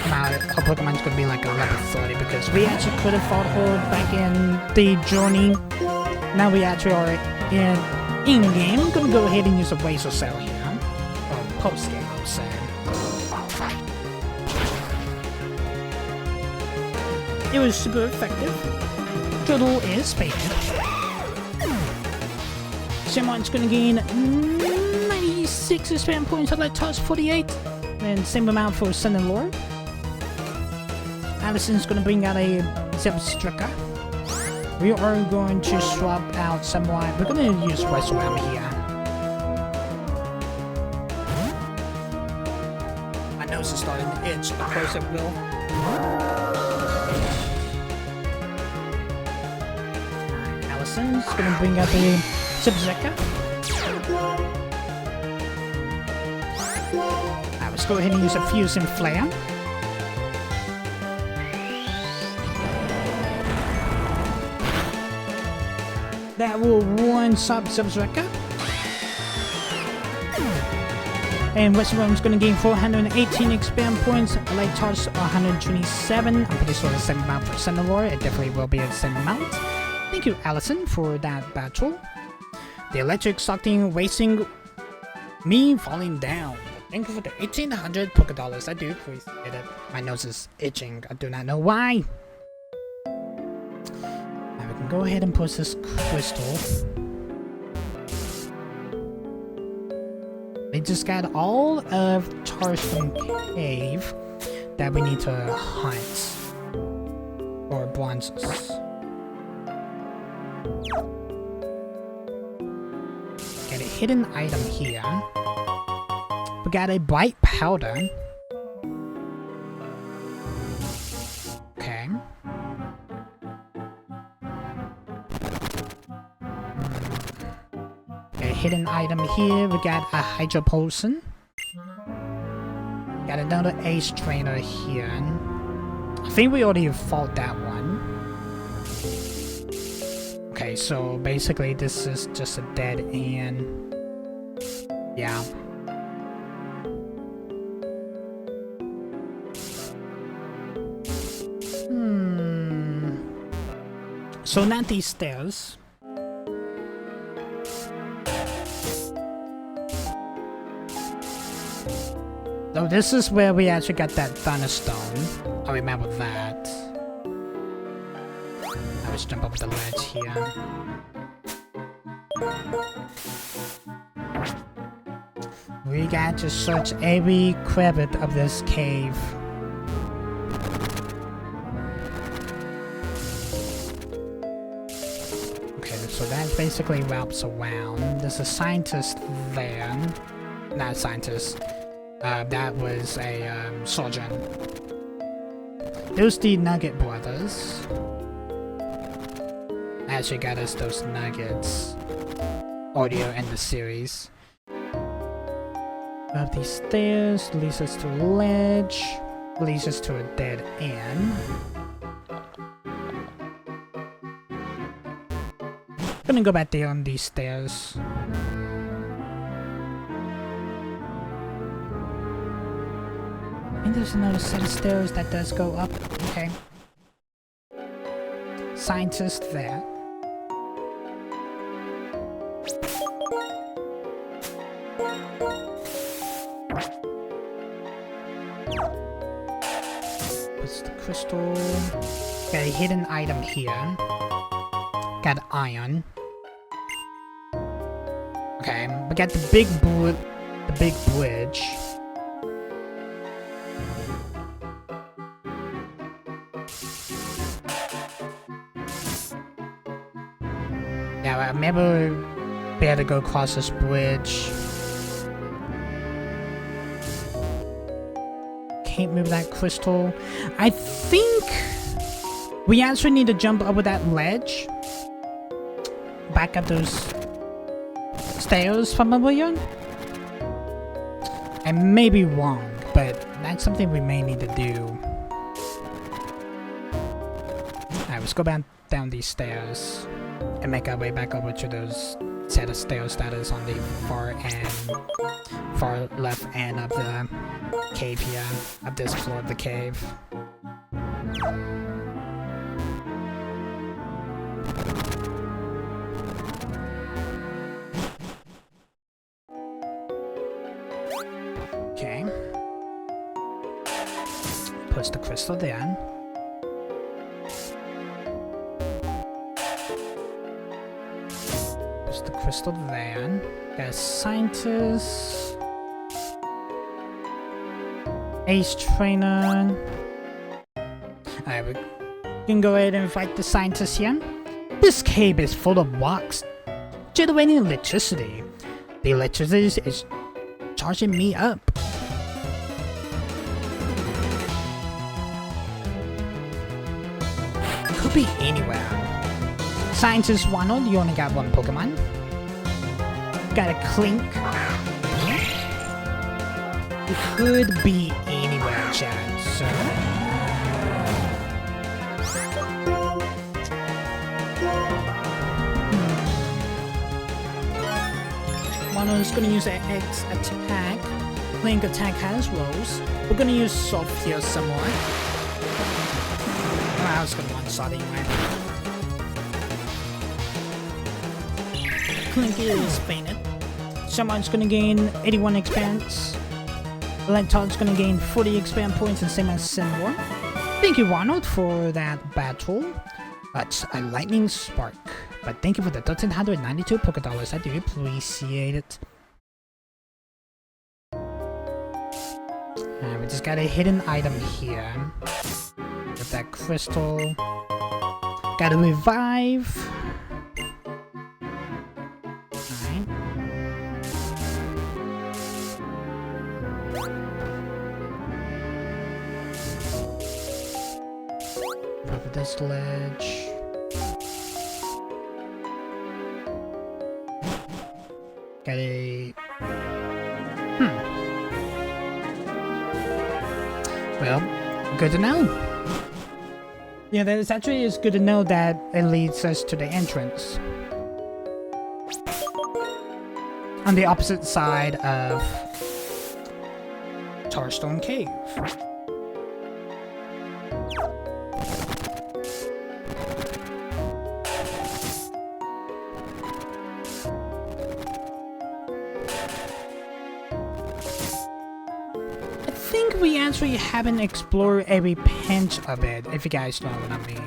S1: Now, her Pokemon's gonna be like a level 30 because we actually could have fought her back in the journey. Now we actually are in-game. I'm gonna go ahead and use a Razor Cell here. Or post-game, I'm saying. It was super effective. Turtle is faded. Shamron's gonna gain 96 experience points, I'd like toss 48. And same amount for Sun and Lore. Allison's gonna bring out a Zebstrika. We are going to swap out somewhat. We're gonna use Reshiram here. My nose is starting to itch, of course it will. Allison's gonna bring out the Zebstrika. Let's go ahead and use a Fusion Flare. That will one-shot Zebstrika. And Reshiram's gonna gain 418 expand points. Light Touch 127. I'm pretty sure the same amount for Centilore. It definitely will be the same amount. Thank you, Allison, for that battle. The electric sucking racing me falling down. Thank you for the 1,800 Poké Dollars. I do appreciate it. My nose is itching. I do not know why. Now we can go ahead and push this crystal. We just got all of Charstone Cave that we need to hunt. Or bronzes. Get a hidden item here. We got a bright powder. Okay. A hidden item here. We got a Hydro Potion. Got another Ace Trainer here. I think we already fought that one. Okay, so basically this is just a dead end. Yeah. So not these stairs. So this is where we actually got that thunderstone. I remember that. I was jump up the ledge here. We got to search every crevice of this cave. Okay, so that basically wraps around. There's a scientist there. Not a scientist. That was a surgeon. Those the Nugget brothers. Actually got us those nuggets. Audio in the series. Up these stairs, leads us to a ledge, leads us to a dead end. Gonna go back there on these stairs. And there's another set of stairs that does go up. Okay. Scientist there. What's the crystal? Got a hidden item here. Got iron. Okay, we got the big bridge. Yeah, I never be able to go across this bridge. Can't move that crystal. I think we actually need to jump over that ledge. Back up those stairs from over here. I may be wrong, but that's something we may need to do. Alright, let's go back down these stairs and make our way back over to those set of stairs that is on the far left end of the cave here, of this floor of the cave. Okay. Puts the crystal there. Puts the crystal there. Got a scientist. Ace trainer. Alright, we can go ahead and fight the scientist here. This cave is full of rocks generating electricity. The electricity is charging me up. Could be anywhere. Scientist Ronald, you only got one Pokemon. Got a Clink. It could be anywhere, Chad, so... Ronald's gonna use an X attack. Link attack has rolls. We're gonna use soft here somewhat. I was gonna one-shot anyway. Clink is fainted. Someone's gonna gain 81 experience. Electrod's gonna gain 40 experience points, and same as Sinwar. Thank you, Ronald, for that battle. That's a lightning spark. But thank you for the 1,392 Poké Dollars. I do appreciate it. We just got a hidden item here. Get that crystal. Gotta revive. Alright. Over this ledge. Got a... Well, good to know. Yeah, that is actually is good to know that it leads us to the entrance. On the opposite side of Tarstone Cave. actually haven't explored every pinch of it, if you guys know what I mean.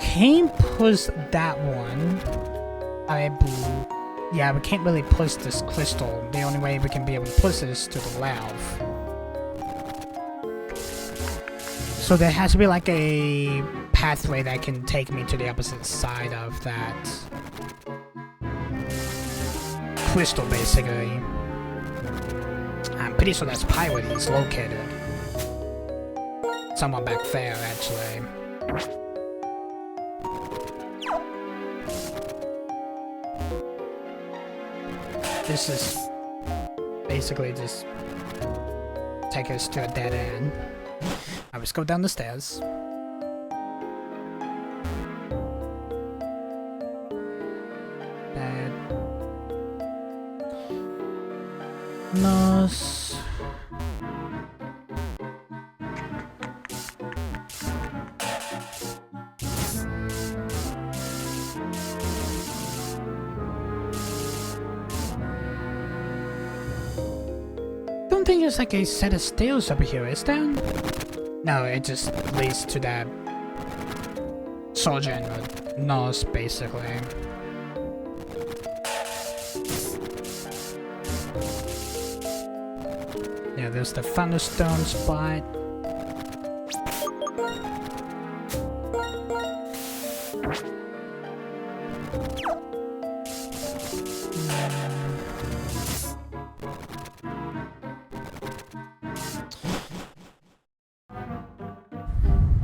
S1: Can't push that one. Yeah, we can't really push this crystal. The only way we can be able to push this to the left. So there has to be like a pathway that can take me to the opposite side of that crystal, basically. I'm pretty sure that's probably where he's located. Someone back there, actually. This is basically just take us to a dead end. Alright, let's go down the stairs. Bad. Nice. I don't think there's like a set of stairs over here, is there? No, it just leads to that soldier and the nurse, basically. Yeah, there's the thunderstone spot.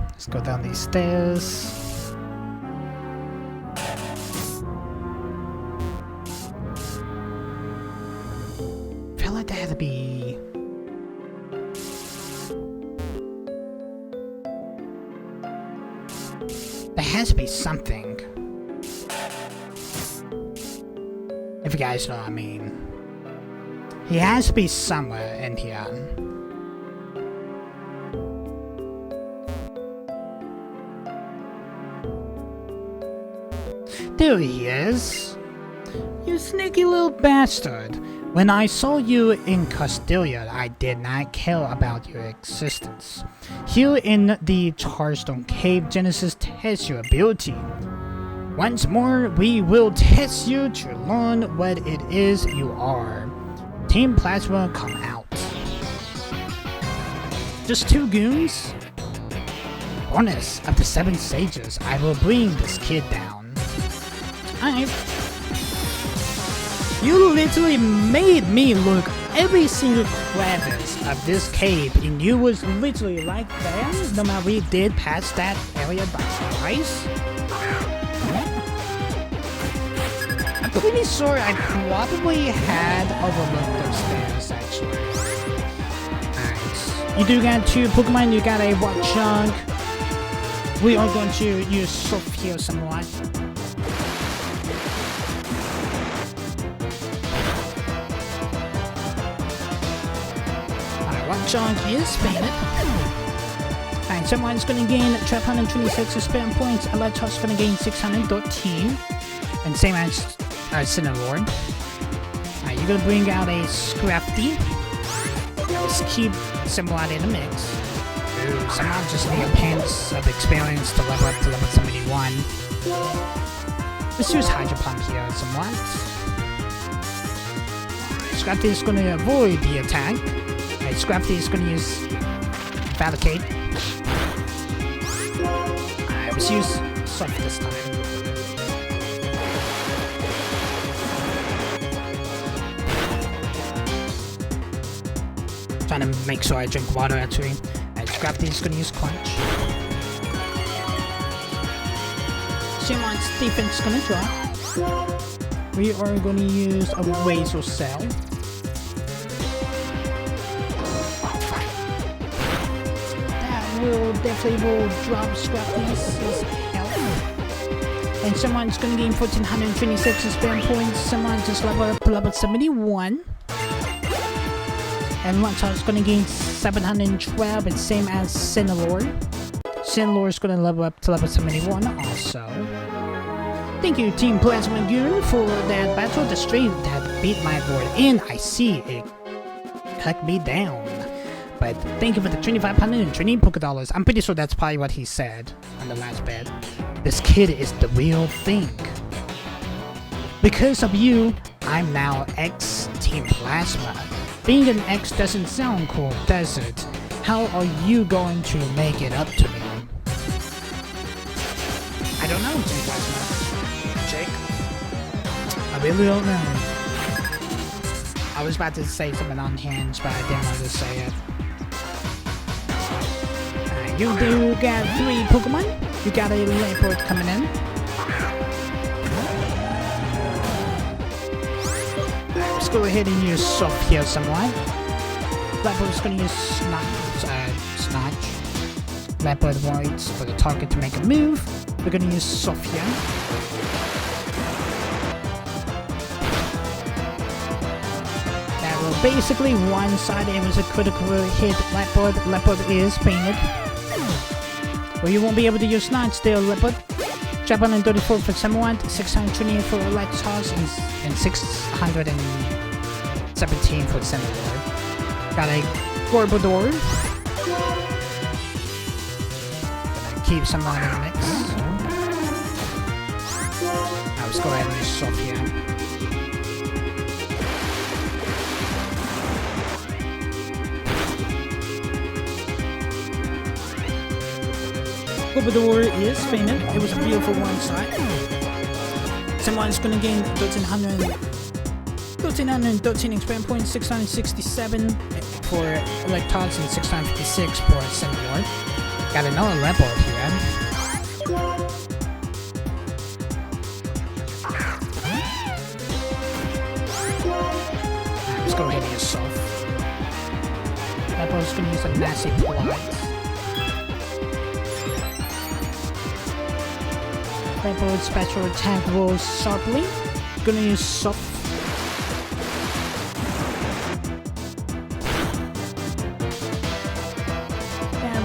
S1: Let's go down these stairs. I feel like there had to be... There has to be something. If you guys know what I mean. He has to be somewhere in here. There he is! You sneaky little bastard! When I saw you in Castelia, I did not care about your existence. Here in the Charstone Cave, Genesis tests your ability. Once more, we will test you to learn what it is you are. Team Plasma, come out. Just 2 goons? Bonus of the 7 sages, I will bring this kid down. You literally made me look every single crevice of this cave, and you was literally right there, no matter we did pass that area by surprise. I'm pretty sure I probably had overlooked those stairs, actually. Alright. You do got 2 Pokemon, you got a Watchung. We are going to use Surf here somewhat. Watchung is fainted. Alright, someone's gonna gain 1226 experience points, Electro's gonna gain 613. And same as Cinnamon. Alright, you're gonna bring out a Scrafty. Let's keep Simulad in the mix. Ooh, somehow just need a pants of experience to level up to level 71. Let's use Hydro Pump here somewhat. Scrafty is gonna avoid the attack. Alright, Scrafty is gonna use Validate. Alright, let's use Soft this time. Trying to make sure I drink water actually. Alright, Scrafty is gonna use Crunch. Shimon's defense is gonna drop. We are gonna use a Razor Cell. Definitely will drop Scrafty's health. And someone's gonna gain 1426 experience points. Someone just level up to level 71. And Lunchhawk's gonna gain 712, and same as Cinelore. Cinelore's gonna level up to level 71 also. Thank you, Team Plasma Goon, for that battle. The stream that beat my board in. I see it cut me down. But thank you for the 2,520 Pokédollars. I'm pretty sure that's probably what he said on the last bed. This kid is the real thing. Because of you, I'm now X Team Plasma. Being an X doesn't sound cool, does it? How are you going to make it up to me? I don't know, Team Plasma. Jake? I really don't know. I was about to say something on hands, but I didn't want to say it. You do got 3 Pokemon. You got a Lamport coming in. Let's go ahead and use Sophia somewhat. Lamport's gonna use Snatch. Lamport waits for the target to make a move. We're gonna use Sophia. That will basically one-side. It was a critical hit. Lamport is painted. Well, you won't be able to use Snatch still, Leopard. 734 for Samuant, 628 for Electos, and 617 for Senator. Got a Gorbodor. Keep someone in the mix. Now let's go ahead and use Sophia. Gorbodor is fainted. It was a beautiful one side. Someone's gonna gain 1313 experience points, 667 for Electos and 656 for Senator. Got another Lamport here. Let's go ahead and use Soft. Lamport's gonna use a massive plot. Lamport special attack rolls sharply. Gonna use Soft.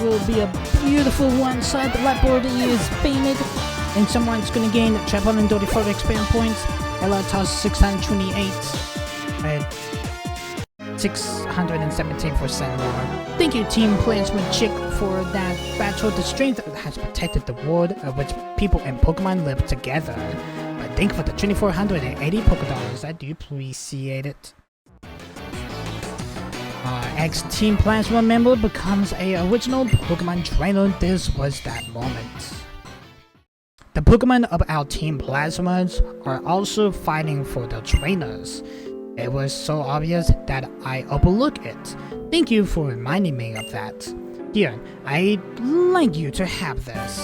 S1: Will be a beautiful one side. The Lamport is painted, and someone's gonna gain 734 experience points. Electos 628 and 617 for Senlor. Thank you, Team Plasma Chick, for that battle. The strength has protected the world of which people and Pokemon live together. But thank you for the 2,480 Pokédollars. I do appreciate it. X Team Plasma member becomes a original Pokemon trainer. This was that moment. The Pokemon of our Team Plasmas are also fighting for their trainers. It was so obvious that I overlooked it. Thank you for reminding me of that. Here, I'd like you to have this.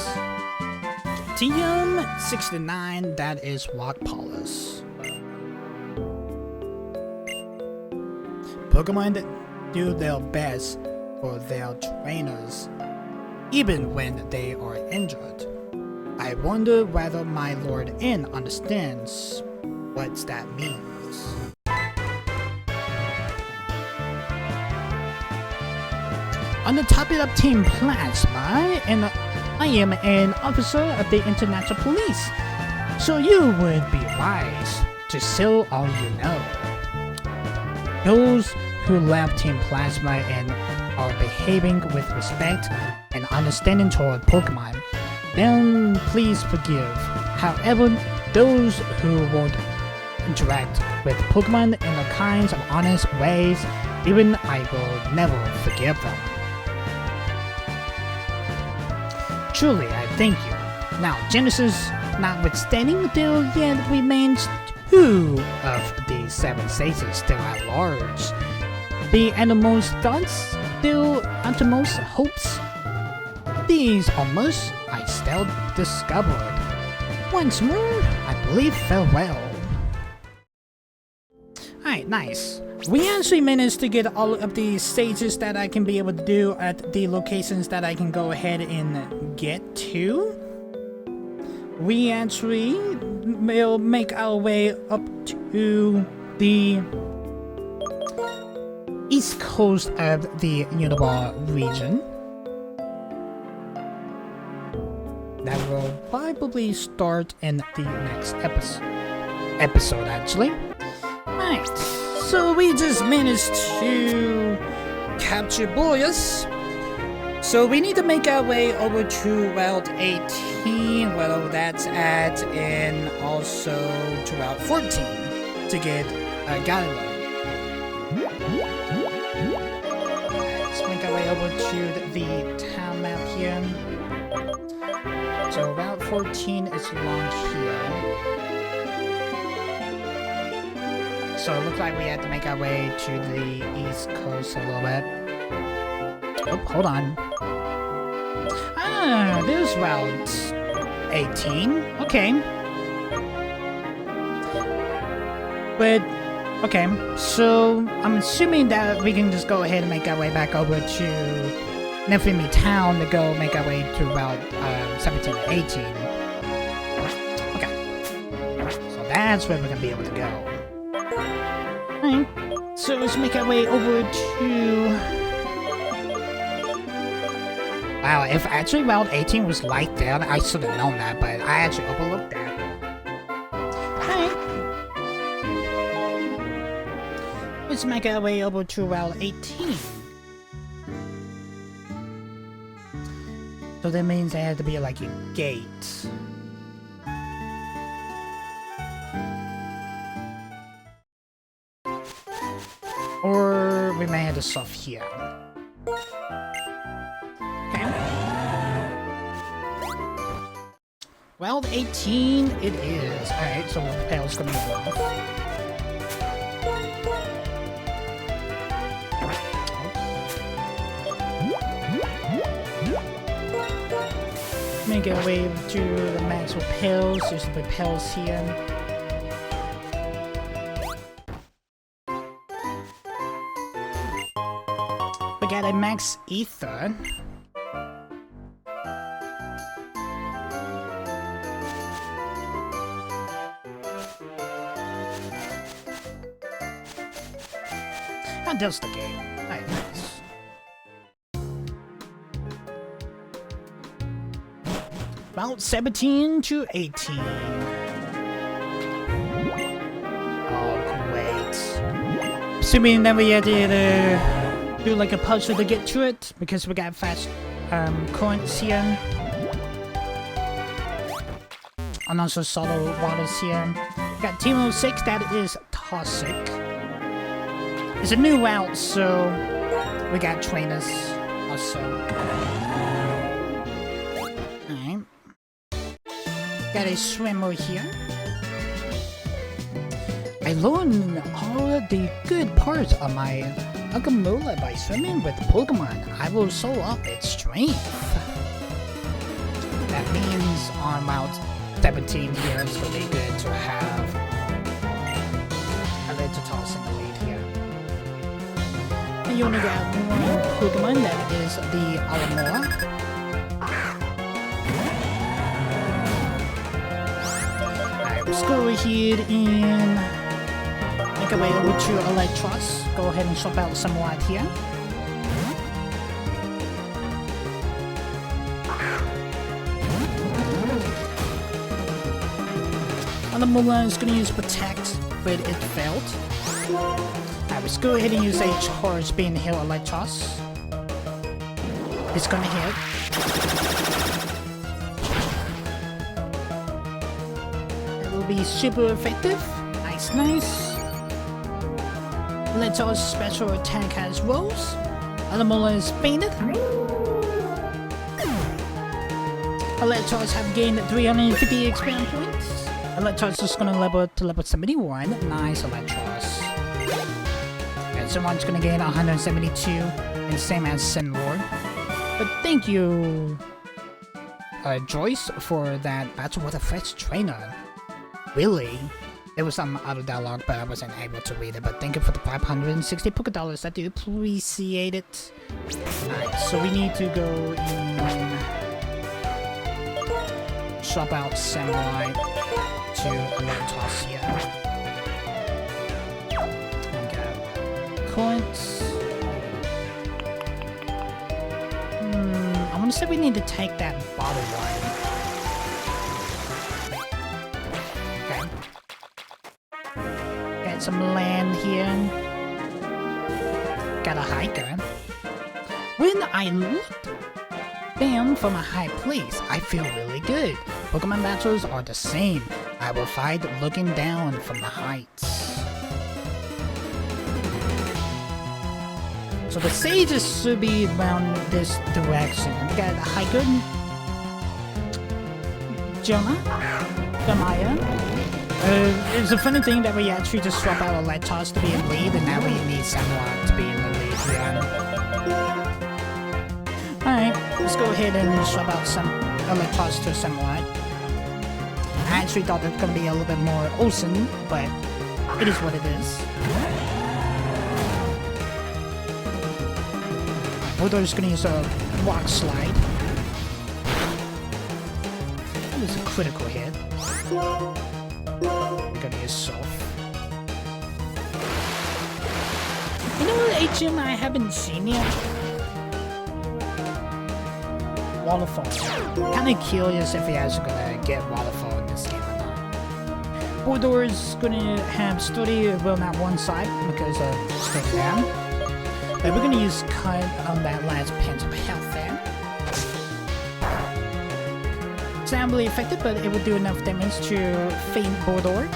S1: TM69, that is Rock Polish. Pokemon that do their best for their trainers, even when they are injured. I wonder whether my Lord N understands what that means. On the topic of Team Plasma, and I am an officer of the International Police, so you would be wise to sell all you know. Those who love Team Plasma and are behaving with respect and understanding toward Pokemon, then please forgive. However, those who won't interact with Pokemon in the kinds of honest ways, even I will never forgive them. Truly, I thank you. Now, Genesis notwithstanding, there yet remains 2 of the 7 sages still at large. The innermost thoughts, the uttermost hopes. These almost I still discovered. Once more, I believe farewell. Alright, nice. We actually managed to get all of the stages that I can be able to do at the locations that I can go ahead and get to. we actually will make our way up to the east coast of the Uniball region. That will probably start in the next episode actually. Right, so we just managed to capture Boreas. So we need to make our way over to Route 18, well that's at, and also to Route 14 to get Galileo. Let's make our way over to the town map here. So Route 14 is along here. So it looks like we have to make our way to the east coast a little bit. Oh, hold on. Ah, there's Route 18. Okay. But, okay, so I'm assuming that we can just go ahead and make our way back over to Nefimi Town to go make our way to Route 17 to 18. Okay. So that's where we're gonna be able to go. Alright. So let's make our way over to... Wow, if actually Route 18 was light there, I should have known that, but I actually overlooked that. Alright. Let's make our way over to Route 18. So that means there had to be like a gate. Or we may have to stuff here. Okay. Route 18 it is. Alright, so the propeller's gonna move off. Make our way to the max repels. There's the repels here. We got a max ether. That does the game. Alright, nice. Route 17 to 18. Oh, great. Assuming that we had to do like a puzzle to get to it, because we got fast currents here. And also solid waters here. We got Team 06, that is toxic. It's a new route, so we got trainers also. Alright. Got a swimmer here. I learned all the good parts of my Agamula by swimming with Pokemon. I will soul up its strength. That means on Route 17 here it's going to be good to have a little toss in the lead here. And you only got one Pokemon, that is the Alamora. Let's go ahead and make our way over to Electros. Go ahead and swap out some light here. And the Mulan is going to use Protect, but it failed. Alright, let's go ahead and use a Charge Beam Heal Electros. It's going to hit. Be super effective. Nice, nice. Electro's special attack has rolls. Animal is fainted. Electros have gained 350 experience points. Electros is gonna level to level 71. Nice, Electros. And someone's gonna gain 172, and same as Sinlord. But thank you, Joyce, for that battle with a fresh trainer. Really? There was some other dialogue, but I wasn't able to read it. But thank you for the 560 $. I do appreciate it. Alright, so we need to go in swap out Samurai to Electros here. Okay. Coins. I want to say we need to take that bottle one. Okay. Got some land here. Got a hiker. When I looked down from a high place, I feel really good. Pokemon battles are the same. I will fight looking down from the heights. So the sages should be around this direction. We got a hiker. Jeremiah. It's a funny thing that we actually just swap out Electros to be in lead, and now we need Samurai to be in the lead here. Alright, let's go ahead and swap out some Electros to Samurai. I actually thought it was going to be a little bit more awesome, but it is what it is. Bulldog's going to use a rock slide. That is a critical hit. We're going to use soft. You know what HM I haven't seen yet? Waterfall. Kinda curious if he actually gonna get Waterfall in this game or not. Bulldog's gonna have Sturdy well not one side because of Sturdy down. But we're gonna use Cut on that last pinch of health there. It's not really effective, but it will do enough damage to faint Bulldog.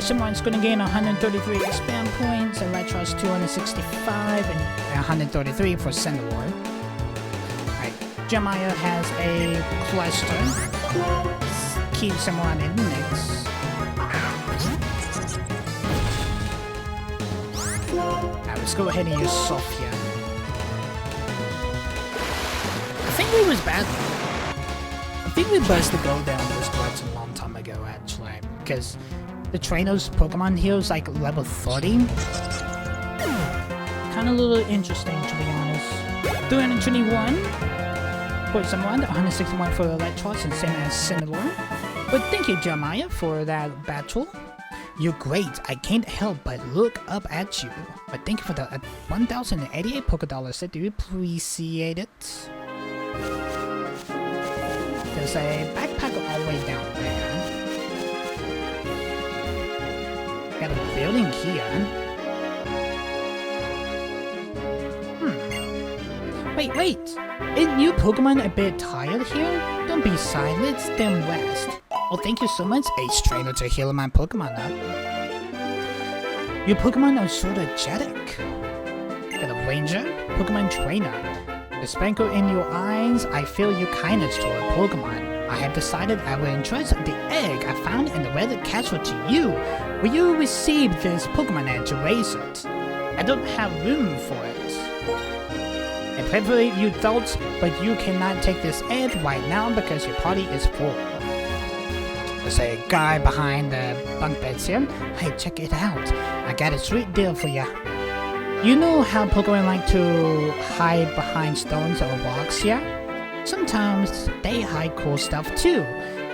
S1: Someone's going to gain 133 expand points, Electros 265, and 133 for Cendrillon. Alright, Jeremiah has a cluster. Keep someone in the mix. Alright, let's go ahead and use Soft here. I think we was bad. I think we busted go down this direction a long time ago, actually, because the trainer's Pokemon here is like level 30. Kind of a little interesting, to be honest. 321 for someone, 161 for Electros, and same as Cendrillon. But thank you, Jeremiah, for that battle. You're great. I can't help but look up at you. But thank you for the 1,088 Pokédollars. I do appreciate it. There's a backpack all the way down there. Got a building here. Wait. Isn't you Pokemon a bit tired here? Don't be silent, then rest. Oh, thank you so much, Ace Trainer, to heal my Pokemon up. Your Pokemon are sort of jetic. Got a Ranger, Pokemon Trainer. The sparkle in your eyes, I feel your kindness toward Pokemon. I have decided I will entrust the egg I found in the red castle to you. Will you receive this Pokemon egg to raise it? I don't have room for it. And preferably you don't, but you cannot take this egg right now because your party is full. There's a guy behind the bunk beds here. Hey, check it out. I got a sweet deal for ya. You know how Pokemon like to hide behind stones or rocks here? Sometimes they hide cool stuff too.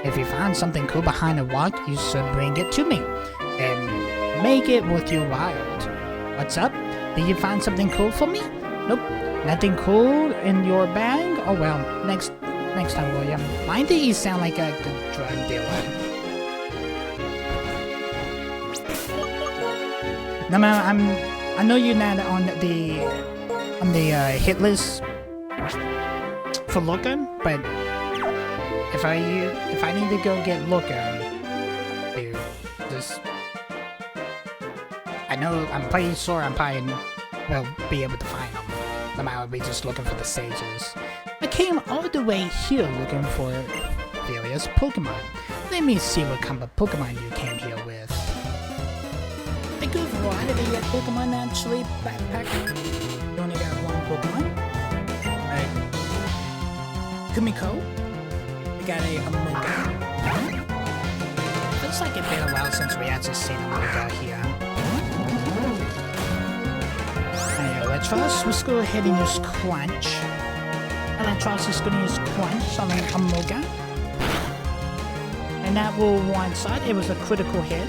S1: If you find something cool behind a rock, you should bring it to me and make it worth your while. What's up? Did you find something cool for me? Nope, nothing cool in your bag? Oh well, next time, William. Why do you sound like a good drug dealer? No, man, I know you're not on the hit list for Looker, but if I need to go get Looker, dude, just I'm pretty sure I'm probably will be able to find them. No matter we just looking for the sages. I came all the way here looking for various Pokemon. Let me see what kind of Pokemon you came here with. A good variety of Pokemon actually, backpack. You only got one Pokemon. Alright. Kumiko. We got a Amoga. Looks like it's been a while since we actually seen Amoga here. Alright, let's go ahead and use Crunch. I that tries to use Crunch on an Amoga. And that will one-shot. It was a critical hit.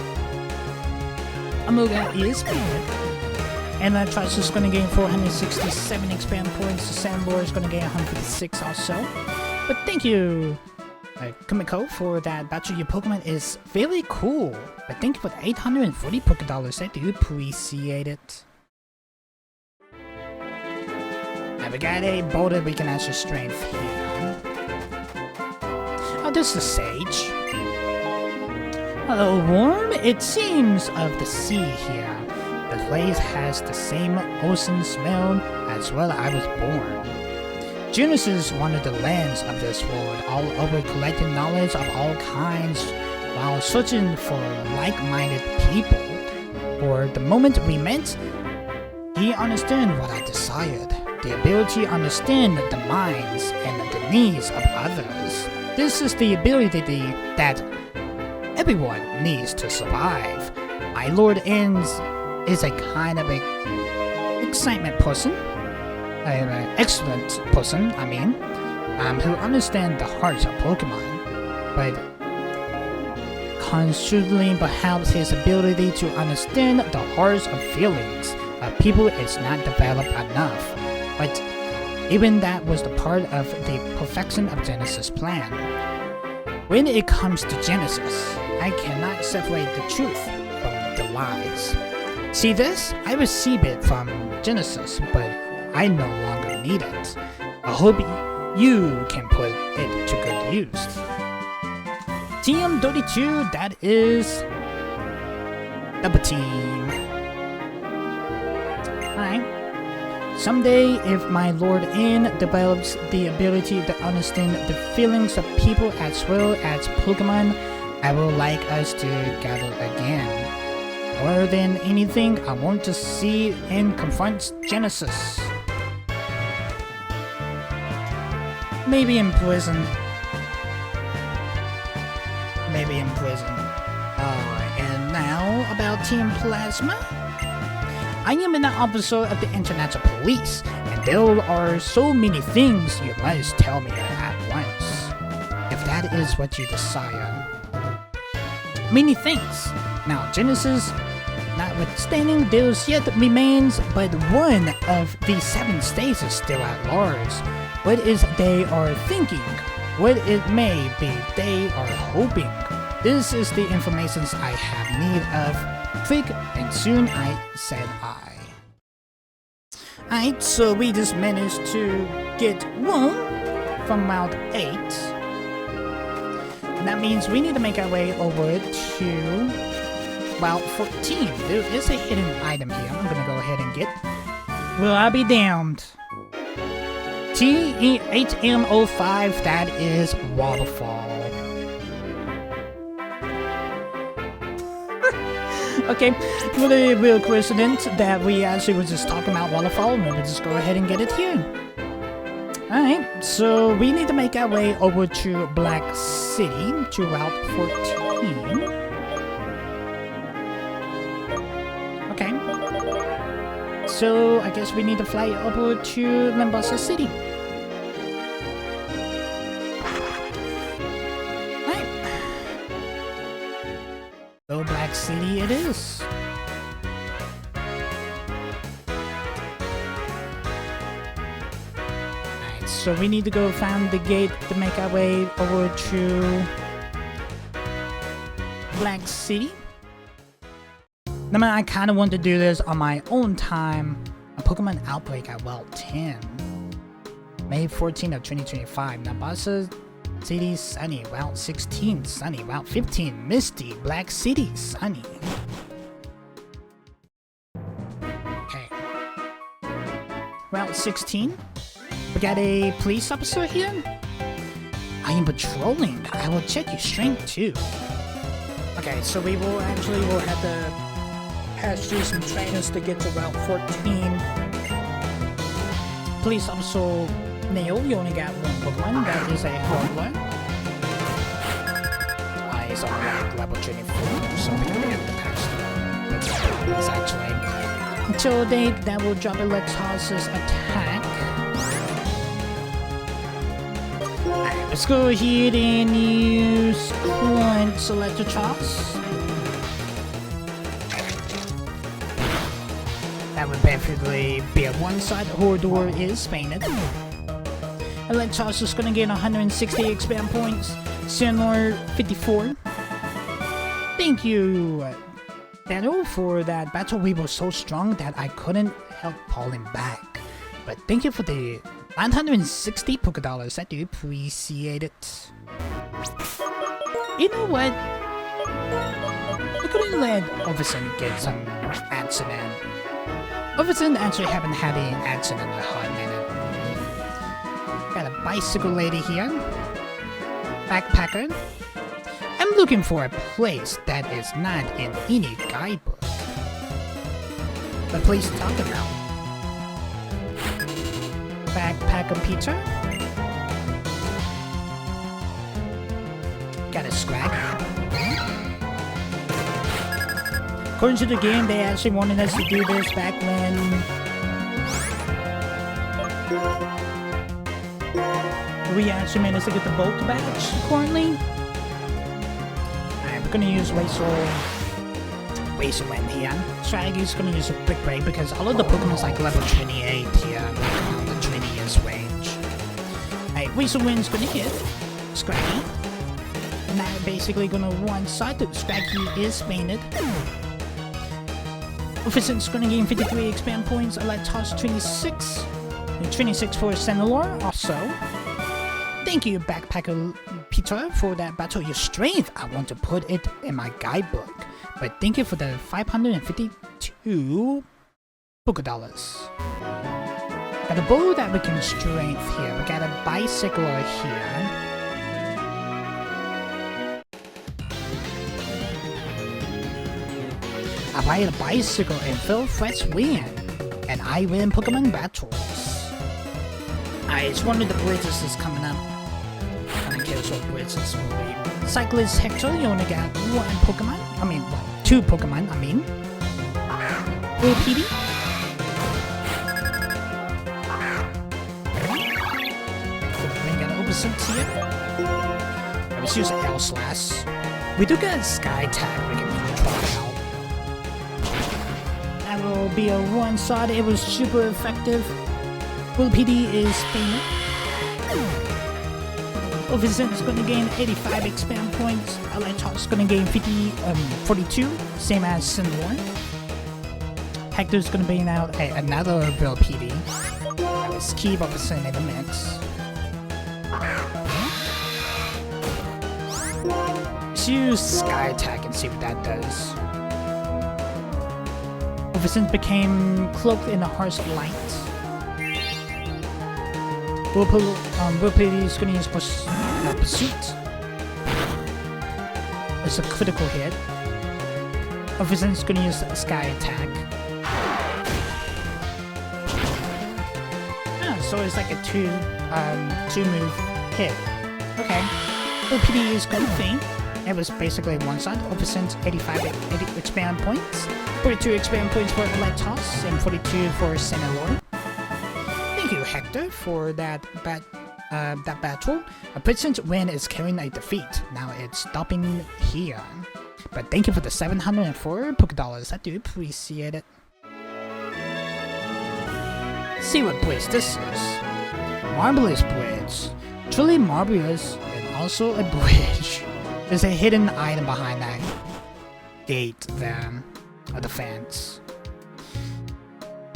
S1: Amoga is bad. And that tries to going to gain 467 expand points. The Sandlord is going to gain 156 also. But thank you, Kumiko, for that battle. Your Pokemon is very cool. But thank you for the 840 Pokédollars. I do appreciate it. Now we got a boulder we can actually strength here. Oh, this is Sage. Hello, Worm. It seems of the sea here. The place has the same ocean smell as well I was born. Genesis wandered the lands of this world, all over collecting knowledge of all kinds while searching for like-minded people. For the moment we met, he understood what I desired, the ability to understand the minds and the needs of others. This is the ability that everyone needs to survive. My Lord is a kind of a excitement person, an excellent person, who understands the hearts of Pokemon, but constantly perhaps his ability to understand the hearts of feelings of people is not developed enough. But even that was the part of the perfection of Genesis' plan. When it comes to Genesis, I cannot separate the truth from the lies. See this? I received it from Genesis, but I no longer need it. I hope you can put it to good use. TM32, that is double team. Alright. Someday, if my Lord N develops the ability to understand the feelings of people as well as Pokemon, I would like us to gather again. More than anything, I want to see and confront Genesis. Maybe in prison. Maybe in prison. And now about Team Plasma. I am an officer of the International Police, and there are so many things you must tell me at once. If that is what you desire. Many things. Now, Genesis, notwithstanding, there's yet remains but one of the 7 states is still at large. What is they are thinking? What it may be they are hoping? This is the information I have need of. Quick, and soon I said I. Alright, so we just managed to get 1 from Route 8. And that means we need to make our way over to Route 14. There is a hidden item here I'm gonna go ahead and get. Will I be damned? TE8M05, that is Waterfall. Okay, really real coincidence that we actually were just talking about Waterfall, and we'll just go ahead and get it here. Alright, so we need to make our way over to Black City, to Route 14. Okay. So, I guess we need to fly over to Mombasa City. Alright. So, Black City it is. So we need to go find the gate to make our way over to Black City. Now, I kind of want to do this on my own time. A Pokemon Outbreak at Route 10. May 14th of 2025. Mombasa City, sunny. Route 16, sunny. Route 15, misty. Black City, sunny. Okay. Route 16. We got a police officer here. I am patrolling. I will check your strength too. Okay, so we will have to pass through some trainers to get to Route 14. Police officer Neil, you only got 1 Pokemon. That is a hard one. He's on level 24, so we don't have to pass through. That's actually until that will drop Electabuzz attack. Let's go ahead and use Current Selector Charge. That would definitely be a one-side. Horridor is painted. Electros is gonna gain 160 expand points. Cianor 54. Thank you, Daniel, for that battle. We were so strong that I couldn't help pulling back. But thank you for the 960 Poké Dollars. I do appreciate it. You know what? I couldn't let Overson get some accident. Overson actually haven't had an accident in a hot minute. Got a bicycle lady here. Backpacker. I'm looking for a place that is not in any guidebook. The place to talk about. Backpacker pizza. Got a scrag. According to the game, they actually wanted us to do this back when we actually managed to get the Bolt badge currently. Alright, we're gonna use Wasteland here. Strategy's gonna use a Brick Break because all of the Pokemon's like level 28 here, around the 20 years range. Alright, Wind's gonna hit Scraggy. And that basically gonna one-side. Scraggy is painted. Officent's gonna gain 53 expand points. I like toss 26. And 26 for Senelor also. Thank you, Backpacker Peter, for that battle. Your strength, I want to put it in my guidebook. But thank you for the 552 Poké Dollars. Got a bow that we can strength here. We got a bicycler here. I ride a bicycle and Phil Frets win. And I win Pokemon battles. It's one of the bridges that's coming up. Kind of cares what bridges will be. Cyclist Hector, you only got one Pokemon. I mean, well, two Pokemon, I mean. Will PD. We got Opposite here. Let's use L/. We do get a Sky Tag we can try out. That will be a one-shot. It was super effective. Will PD is painted. Ovison is going to gain 85 expand points. Alatos is going to gain 42, same as Sinborn. Hector's going to bring out another Will PD. That was keep Ovison in the mix. Let's use Sky Attack and see what that does. Ovison became cloaked in a harsh light. Will PD is going to use Pursuit. It's a critical hit. Ovison is going to use Sky Attack. So it's like a two move hit. Okay. Will PD is going to faint. It was basically one side. Ovison 85 expand points. 42 expand points for Electos and 42 for Senelor. Thank you, Hector, for that battle. A present win is carrying a defeat. Now it's stopping here. But thank you for the 704 Poké Dollars. I do appreciate it. See what bridge this is. Marvelous Bridge. Truly marvelous and also a bridge. There's a hidden item behind that gate there. Or the fence.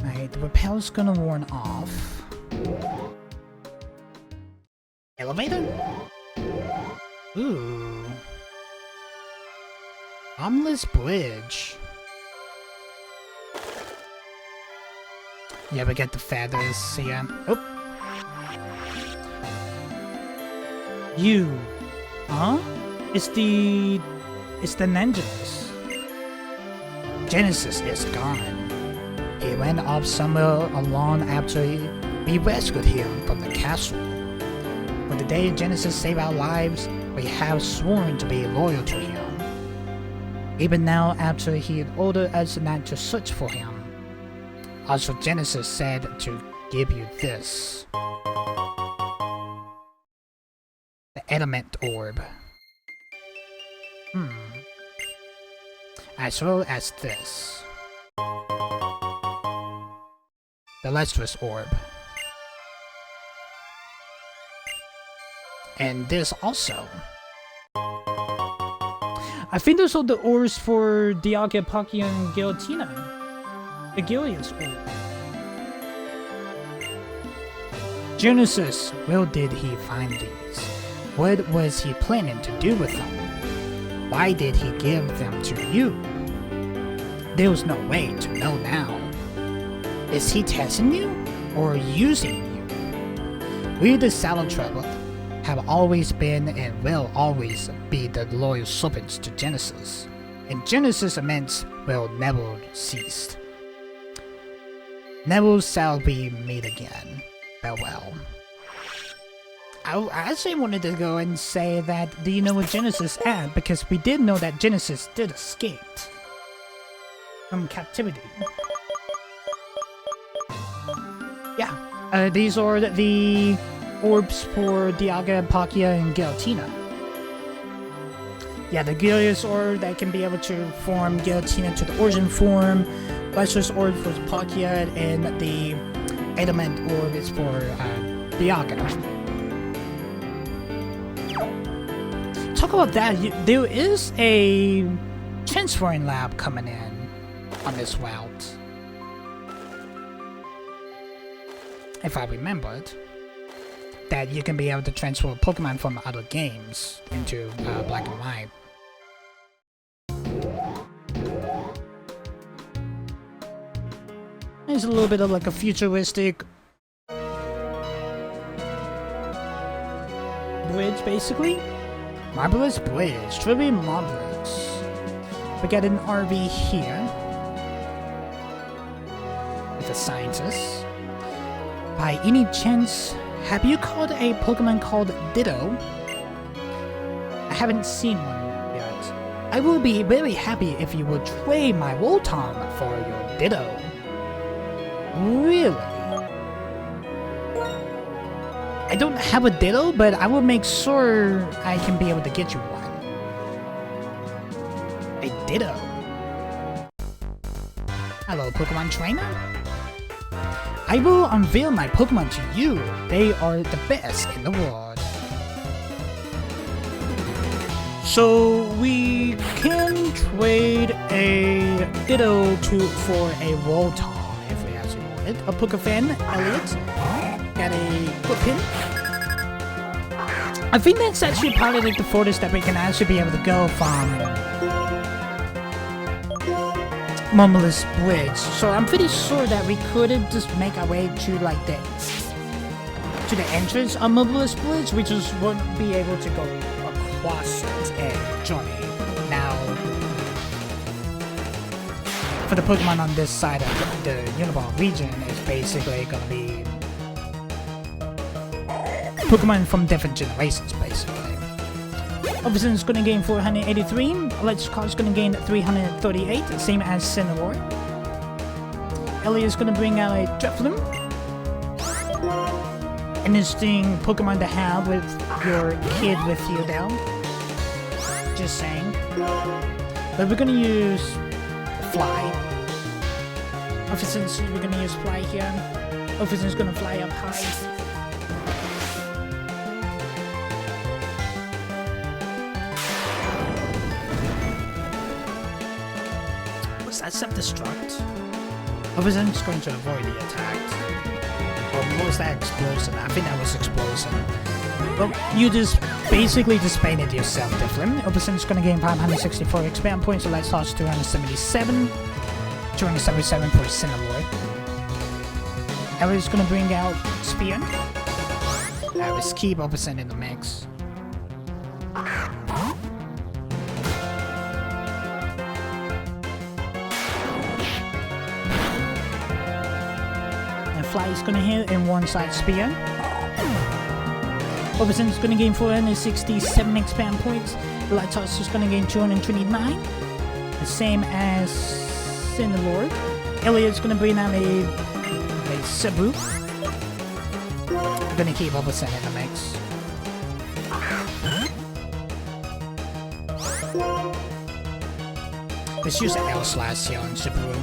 S1: Alright, the rappel's gonna worn off. Elevator? Ooh. Armless Bridge. Yeah, we get the feathers here. Oh. You. Huh? It's the ninjas. Genesis is gone. He went off somewhere alone after we rescued him from the castle. For the day Genesis saved our lives, we have sworn to be loyal to him. Even now, after he had ordered us not to search for him. Also, Genesis said to give you this. Element Orb. As well as this. The Lustrous Orb. And this also. I think those are the orbs for Dialga, Palkia, and Giratina. The Gilius Orb. Genesis, where did he find these? What was he planning to do with them? Why did he give them to you? There's no way to know now. Is he testing you or using you? We the Salad Trouble have always been and will always be the loyal servants to Genesis, and Genesis' immense will never cease. Never shall we meet again. Farewell. I actually wanted to go and say that, do you know where Genesis at? Because we did know that Genesis did escape from captivity. Yeah, these are the orbs for Dialga, Palkia, and Giratina. Yeah, the Gilius Orb that can be able to form Giratina to the origin form, Lustrous Orb for Palkia, and the Element Orb is for Dialga. Talk about that, there is a transferring lab coming in on this route. If I remembered. That you can be able to transfer Pokemon from other games into Black and White. There's a little bit of like a futuristic bridge, basically. Marvelous bridge, truly marvelous. We got an RV here with a scientist. By any chance, have you caught a Pokemon called Ditto? I haven't seen one yet. I will be very happy if you would trade my Rotom for your Ditto. Really? I don't have a Ditto, but I will make sure I can be able to get you one. A Ditto. Hello, Pokemon Trainer. I will unveil my Pokemon to you. They are the best in the world. So we can trade a Ditto for a Rotom if we actually want it. A Pokefan, Elliot. Got a Whippin. I think that's actually probably like the furthest that we can actually be able to go from Mumbleless Bridge, so I'm pretty sure that we couldn't just make our way to like the entrance of Mumbleless Bridge. We just wouldn't be able to go across it and journey. Now, for the Pokemon on this side of the Uniball region, it's basically gonna be Pokemon from different generations, basically. Obviously, going to gain 483. Electrikarp's going to gain 338, same as Cinnamore. Elliot's going to bring out a Drifloon. An interesting Pokemon to have with your kid with you now. Just saying. But we're going to use Fly. Obviously, we're going to use Fly here. Obviously, it's going to fly up high. That's self-destruct. Obviously, I'm just going to avoid the attack. Or was that explosive? I think that was explosive. Well, you just basically just painted yourself different. Obviously, it's going to gain 564 expand points, so let's toss 277. 277 for Cinnamore. Elliot's going to bring out Spear. I was keep obviously in the mix. Fly is going to hit in one side Spear. Overton is going to gain 467 expand points. Lightos is going to gain 229. The same as Cinnalord. Elliot's going to bring out a Sabu. I'm going to keep Overton in the mix. Let's use L slash here on Subaru.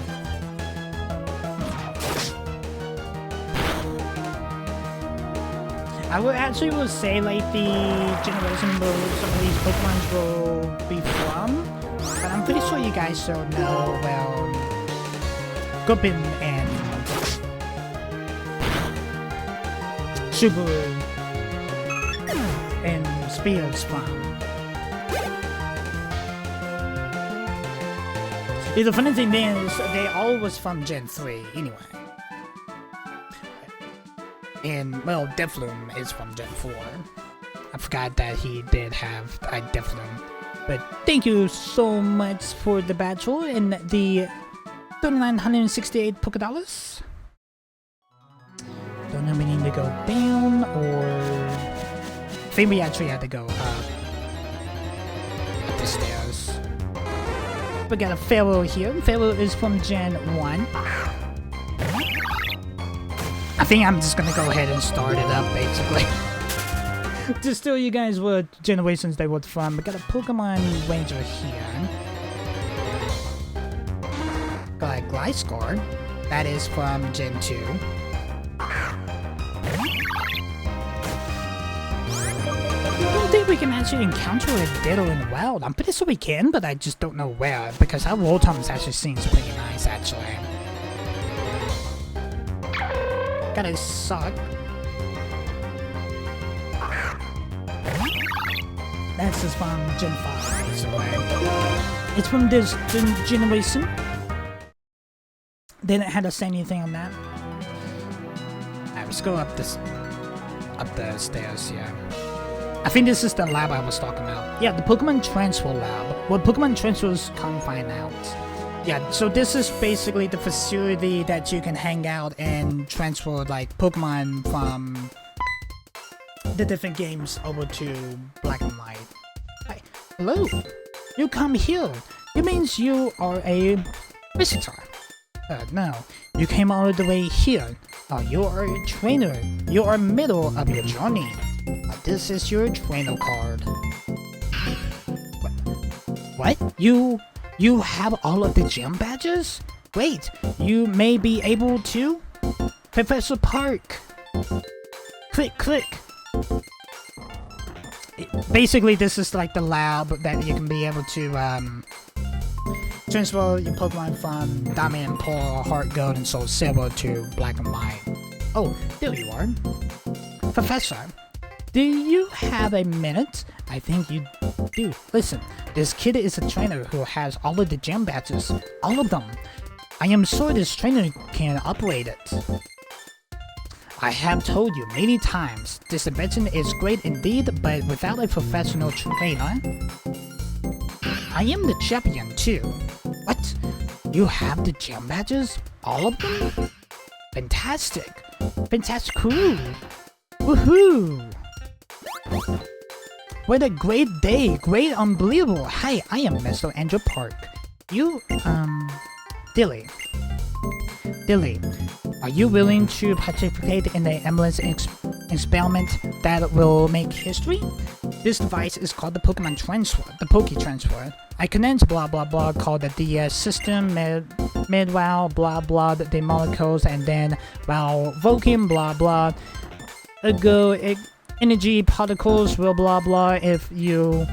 S1: I would actually will say like the generation where some of these Pokemon will be from, but I'm pretty sure you guys don't know where Gupin and Subaru and Spears from. Yeah, the funny thing is, they all was from Gen 3 anyway. And, well, Defloom is from Gen 4. I forgot that he did have a Defloom. But thank you so much for the battle and the 3,968 Poké Dollars. Don't know if we need to go down or... I think we actually had to go up the stairs. We got a Pharaoh here. Pharaoh is from Gen 1. I think I'm just gonna go ahead and start it up, basically. Just tell you guys what generations they were from. We got a Pokemon Ranger here. Got a Gliscor. That is from Gen 2. I don't think we can actually encounter a Ditto in the wild. I'm pretty sure we can, but I just don't know where, because our Rotoms actually seems pretty nice, actually. Gotta suck. That's just from Gen 5, basically. It's from this generation. They didn't have to say anything on that. Alright, let's go up the stairs here. I think this is the lab I was talking about. Yeah, the Pokemon Transfer Lab. What Pokemon Transfers can't find out. Yeah, so this is basically the facility that you can hang out and transfer like Pokemon from the different games over to Black and White. Hi. Hello, you come here. It means you are a visitor. No, you came all the way here. You are a trainer. You are middle of your journey. This is your trainer card. What? You have all of the gym badges? Wait, you may be able to? Professor Park! Click, click! Basically, this is like the lab that you can be able to transfer your Pokemon from Diamond and Pearl, Heart Gold, and Soul Silver to Black and White. Oh, there you are. Professor, do you have a minute? I think you do. Listen, this kid is a trainer who has all of the gym badges. All of them. I am sure this trainer can operate it. I have told you many times, this invention is great indeed, but without a professional trainer... I am the champion too. What? You have the gym badges? All of them? Fantastic. Fantastic cool. Woohoo! What a great day! Great, unbelievable! Hi, I am Mr. Andrew Park. You, Dilly, are you willing to participate in the ambulance experiment that will make history? This device is called the Pokemon Transfer, the Poke Transfer. I connect blah blah blah called the DS system, mid-wow blah blah the molecules, and then while Vulcan blah blah, go energy particles will blah blah if the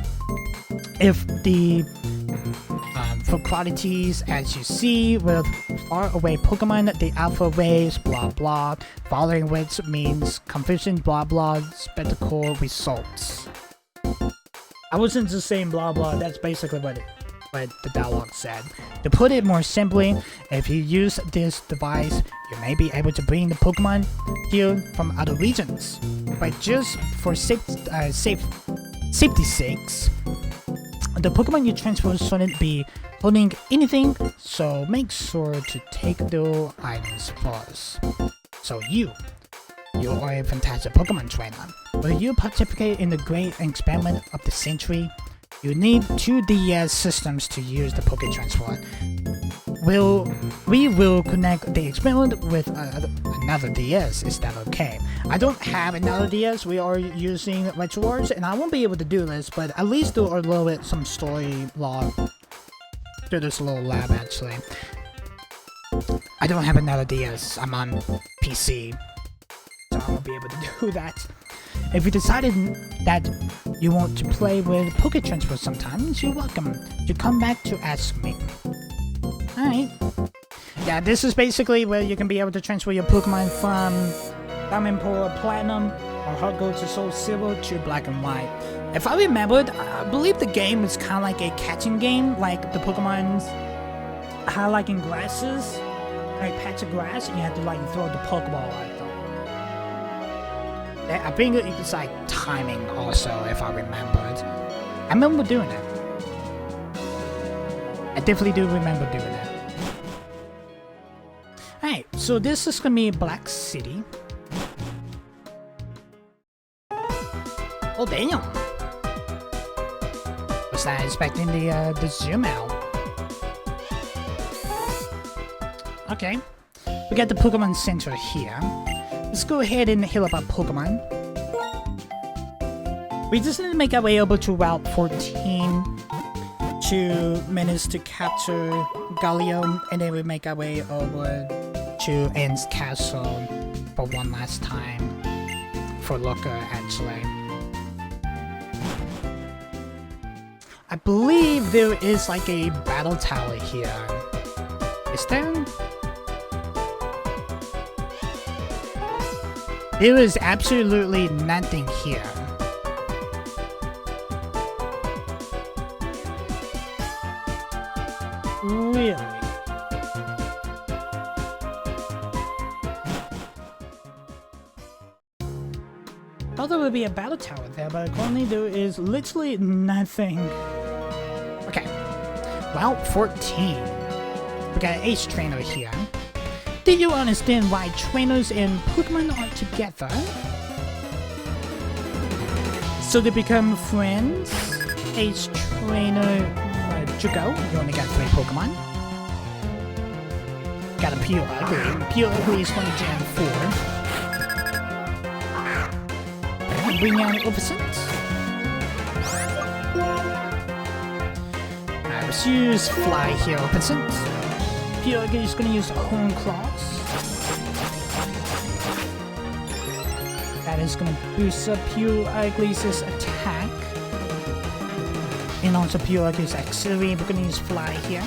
S1: for qualities as you see with far away Pokemon, the alpha waves blah blah, following which means confusion blah blah spectacle results. I wasn't just saying blah blah, that's basically what the dialogue said. To put it more simply, if you use this device, you may be able to bring the Pokemon here from other regions. But just for safety's sakes, the Pokemon you transfer shouldn't be holding anything, so make sure to take the items first. So you are a fantastic Pokemon trainer. Will you participate in the great experiment of the century? You need 2 DS systems to use the Poke Transfer. We will connect the experiment with another DS, is that okay? I don't have another DS, we are using RetroArts, and I won't be able to do this, but at least do a little bit some story log to this little lab actually. I don't have another DS, I'm on PC, so I won't be able to do that. If you decided that you want to play with Poké Transfer sometimes, you're welcome to come back to ask me. Alright. Yeah, this is basically where you can be able to transfer your Pokemon from Diamond, Pearl, Platinum, or Heart Gold to Soul Silver to Black and White. If I remembered, I believe the game is kind of like a catching game, like the Pokemon's how like in grasses, like patch of grass, and you have to like throw the Pokeball at them. I think it's like timing also, if I remembered. I remember doing it. I definitely do remember doing it. Alright, so this is gonna be Black City. Oh damn! Was not expecting the zoom out. Okay, we got the Pokemon Center here. Let's go ahead and heal up our Pokemon. We just need to make our way over to Route 14 to manage to capture Galio, and then we make our way over to Ann's Castle for one last time for Looker actually. I believe there is like a battle tower here. Is there? There is absolutely nothing here. Really? Thought there would be a battle tower there, but currently there is literally nothing. Okay. Route 14. We got an Ace Trainer here. Do you understand why trainers and Pokemon are together? So they become friends? Ace Trainer Jugo, you only got 3 Pokemon. Got a Pure Ugly. Pure Ugly is going to Gen 4. Bring out Opposite. Alright, let's use Fly here, Opposite. Pure Ugly is going to use Horn Claws. That is going to boost up Pure Ugly's attack. And also Pure Ugly's auxiliary. We're going to use Fly here.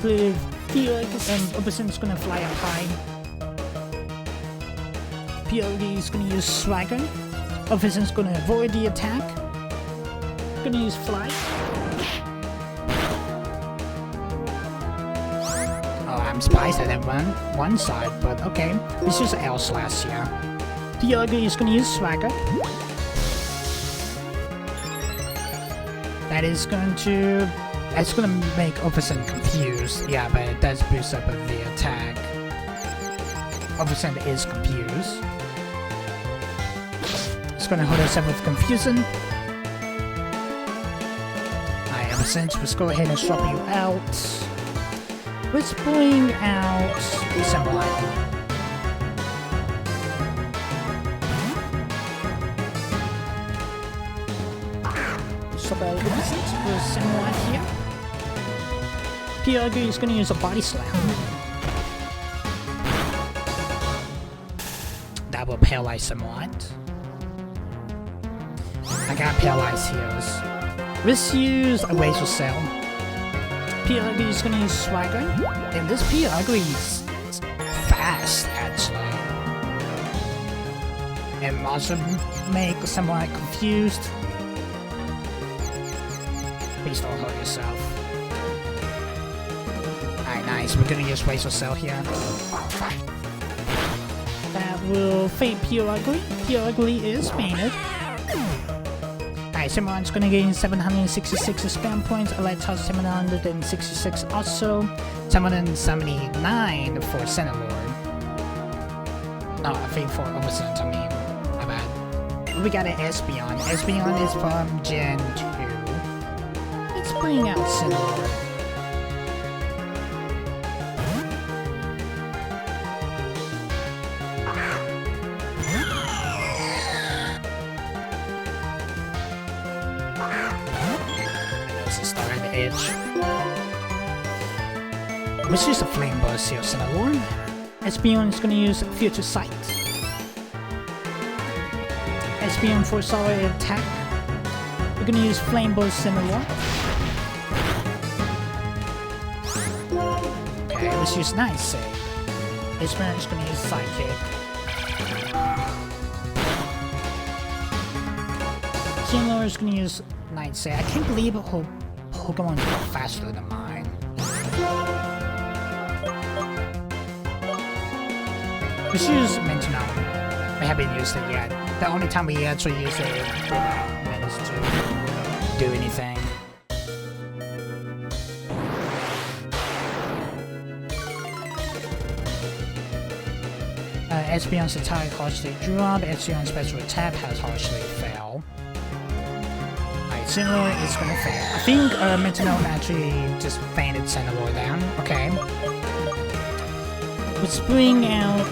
S1: Pure Ugly and Opposite is going to fly up high. Pure Ugly is going to use Swagger. Opposite is going to avoid the attack. Going to use Fly. I'm surprised I didn't run one side, but okay. This is L slash here. Pure Ugly is going to use Swagger. That's going to make Opposite confused. Yeah, but it does boost up the attack. Opposite is confused. It's going to hold us up with confusion. Alright, Opposite, let's go ahead and swap you out. Let's bring out Samurai. Swap out Opposite with Samurai here. Pure Ugly is going to use a Body Slam. That will paralyze somewhat. I got paralyzed heals. Let's use a Razor Cell. Pure Ugly is going to use Swagger, and this Pure Ugly is fast actually, and also make someone confused. Please don't hurt yourself. Alright, nice. We're going to use Razor Cell here. That will fade Pure Ugly. Pure Ugly is fainted. Alright, Simran's gonna gain 766 spam points, Alexa 766 also, 779 for Senelord. No, I think for Opposite, I mean, my bad. We got an Espeon. Espeon is from Gen 2. Let's bring out Senelord. itch. Let's use a Flame Burst here, Cinnalorn. Espeon is gonna use Future Sight. Espeon for solid attack. We're gonna use Flame Burst Cinnalorn. Okay, let's use Night Save. Espeon is gonna use Sidekick. Cinnalorn is gonna use Night Save. I can't believe how Pokemon are faster than mine. Let's use Metronome. We haven't used it yet. The only time we actually use it is to do anything. Espeon's attack harshly drop. Espeon's special attack has harshly failed. Alright, Cinnalorn is gonna fail. I think Metronome actually just fainted Cinnalorn down. Okay. Let's bring out...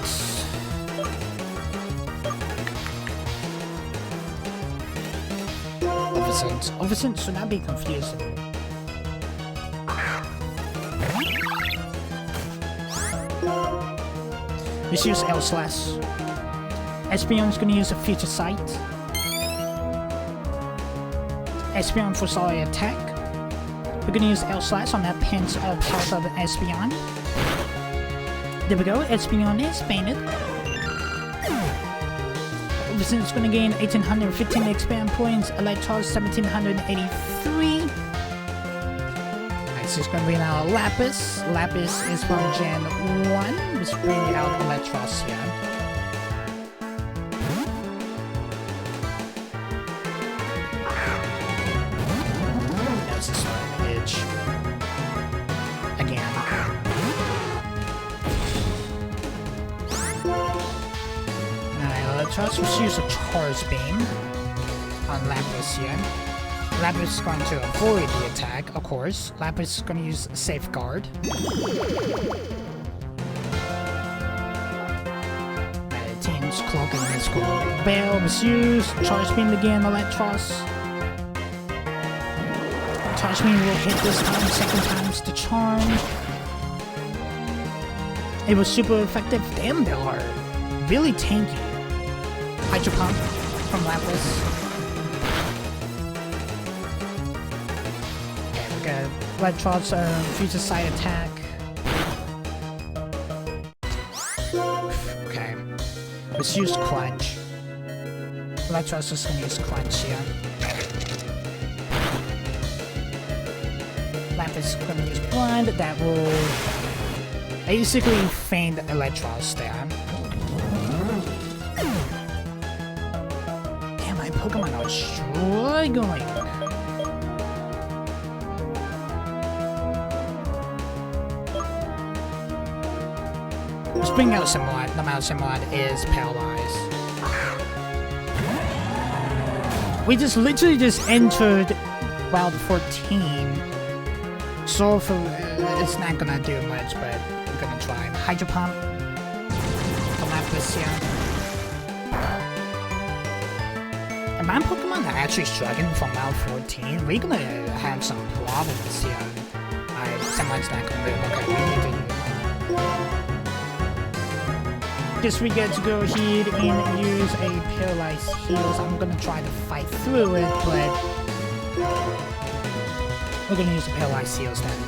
S1: Oversense should not be confusing. Let's use L/Slash. Espeon is gonna use a Future Sight. Espeon for solid attack. We're gonna use L/Slash on that pinch of health of Espeon. There we go, Espeon is fainted. Oversense is gonna gain 1815 expand points, Electros 1783. Alright, so it's gonna be now Lapis. Lapis is from Gen 1. Let's bring out Electros here. That's the start of the itch. Again. Electros, let's use a Charge Beam on Lapis here. Lapis is going to avoid the attack, of course. Lapis is going to use Safeguard. Team's Cloak and Mystical Veil was used. Charge Beam again, Electros. Charge Beam will hit this time, second time's the charm. It was super effective. Damn, they are really tanky. Hydro Pump from Lapis. Okay, we got Electros Future Sight attack. Okay. Let's use Crunch. Electros is gonna use Crunch here. Lapis is gonna use Blind. That will basically feign the Electros there. Pokemon are struggling. Let's bring out Simulad. The Mount Simulad is paralyzed. We literally just entered Route 14. So it's not gonna do much, but I'm gonna try. Hydro Pump. Lapis here. And my Pokemon are actually struggling from Route 14. We're gonna have some problems here. Someone's not gonna move. Okay, we need to guess we get to go ahead and use a Paralyzed Heals. I'm gonna try to fight through it, but we're gonna use the Paralyzed Heals then.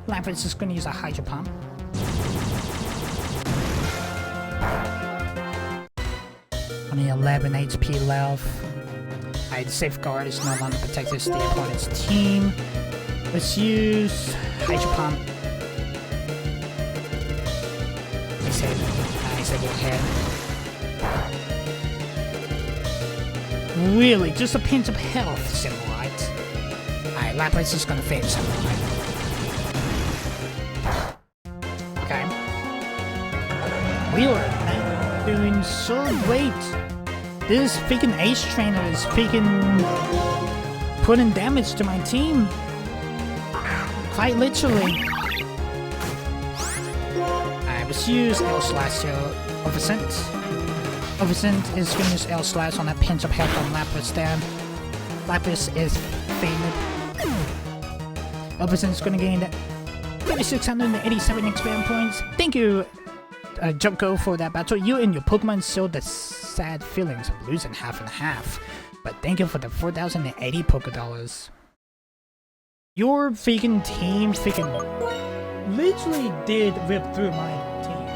S1: Lapis is gonna use a Hydro Pump. Only 11 HP left. Alright, Safeguard is no longer protected the opponent's team. Let's use Hydro Pump. Disable head. Really, just a pinch of health, Simulite. Alright, Lapis is gonna finish Simulite. Okay. We are doing so great. This freaking Ace Trainer is freaking putting damage to my team. Quite literally. Alright, let's use L/Oversense. Opposite is going to use L slash on that pinch of health from Lapras there. Lapras is faded. Opposite is going to gain 3,687 experience points. Thank you, Joko, for that battle. You and your Pokemon showed the sad feelings of losing half and half. But thank you for the 4,080 Pokédollars. Your freaking team literally did rip through my team.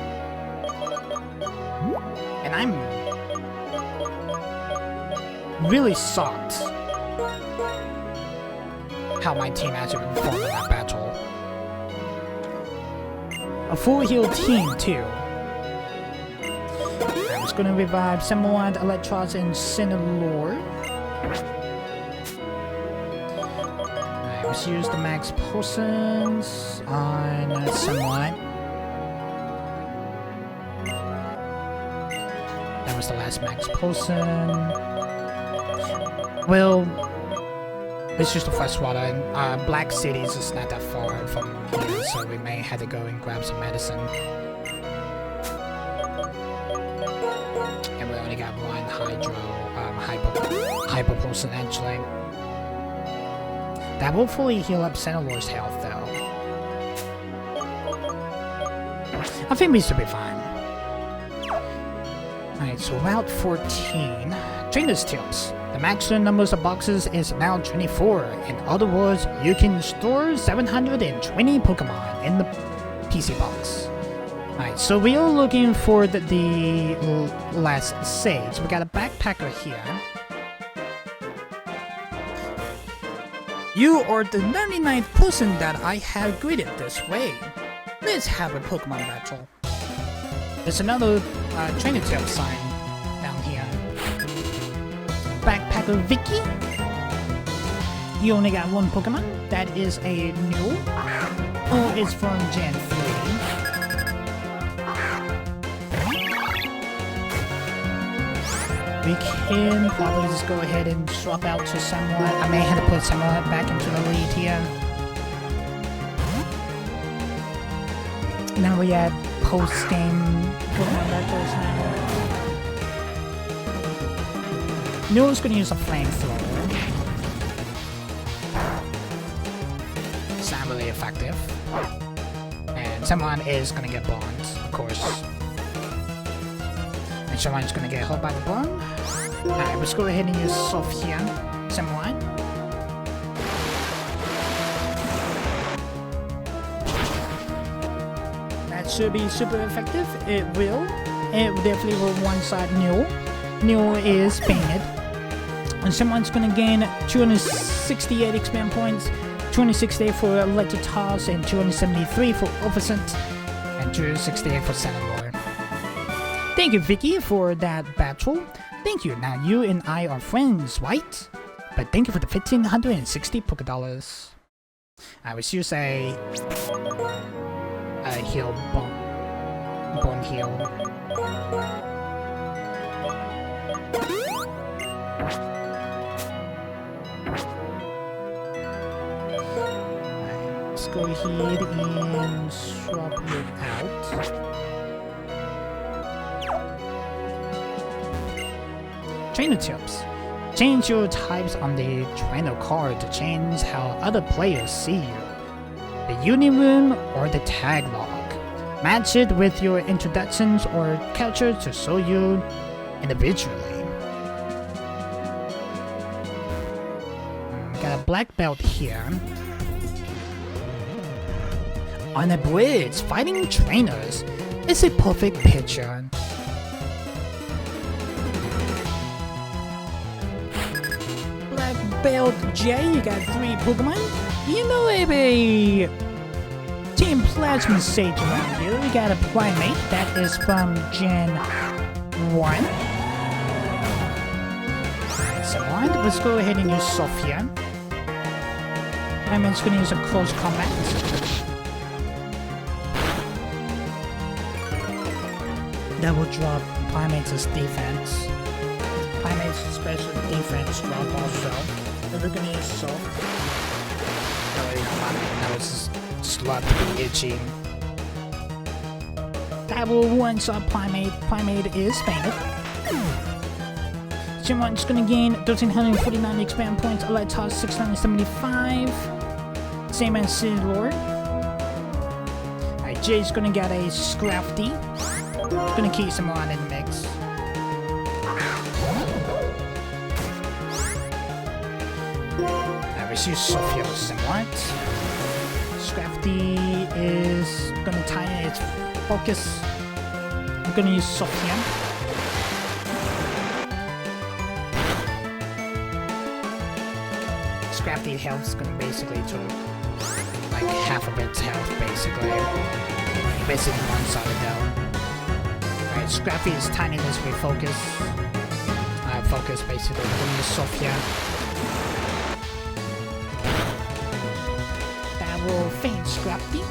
S1: And I'm really shocked how my team actually performed in that battle. A full heal team too. I was gonna revive Samurant, Electros, and Cinnalore. Let's use the max potions on Samurant. That was the last max potion. Well, let's use the fresh water. And Black City is just not that far from here, so we may have to go and grab some medicine. And we only got one hyper potion actually. That will fully heal up Cinnalore's health though. I think we should be fine. Alright, so Route 14. Trainer's Tips. The maximum numbers of boxes is now 24. In other words, you can store 720 Pokemon in the PC box. Alright, so we are looking for the last sage. We got a backpacker here. You are the 99th person that I have greeted this way. Let's have a Pokemon battle. There's another trainer tip sign down here. Backpacker Vicky. You only got one Pokemon. That is a new. Or it's from Gen 3. We can probably just go ahead and swap out to Samurai. I may have to put Samurai back into the lead here. Now we have post-game Pokemon battles now. Neil's gonna use a flamethrower. It's not really effective. And someone is gonna get bombed, of course. And someone's gonna get hit by the bomb. Alright, let's go ahead and use Soft here. Someone. That should be super effective. It will. It definitely will one-side Neil. Neil is painted. And someone's gonna gain 268 experience points, 268 for Electrotoss, and 273 for Opposite, and 268 for Cinnalore. Thank you, Vicky, for that battle. Thank you. Now you and I are friends, right? But thank you for the 1,560 Pokédollars. I was use a heal bone heal. Let's go ahead and swap it out. Trainer tips. Change your types on the trainer card to change how other players see you. The Uniroom or the tag log. Match it with your introductions or capture to show you individually. Got a black belt here. On a bridge, fighting trainers is a perfect picture. Black belt J, you got 3 Pokemon. You know, a Team Plasma Sage around here. We got a Primate that is from Gen 1. Alright, so let's go ahead and use Sophia. Primate's gonna use a close combat. That will drop Primate's defense. Primate's special defense drop also. Then we're gonna use Soft. That was just love to be itchy. That will one-shot Primate. Primate is painted. Gen 1 is gonna gain 1349 expand points, Aletos 675. Same as Sinlord. Alright, Jay's gonna get a Scrafty. Gonna keep some on in the mix. Let's use Sophia somewhat. Scrafty is gonna tie its focus. I'm gonna use Sophia. Scrafty health is gonna basically to like half of its health basically. Basically one side of down. Alright, Scrafty is tiny as we focus. Focus basically. I'm gonna use Sophia. Will faint Scrafty.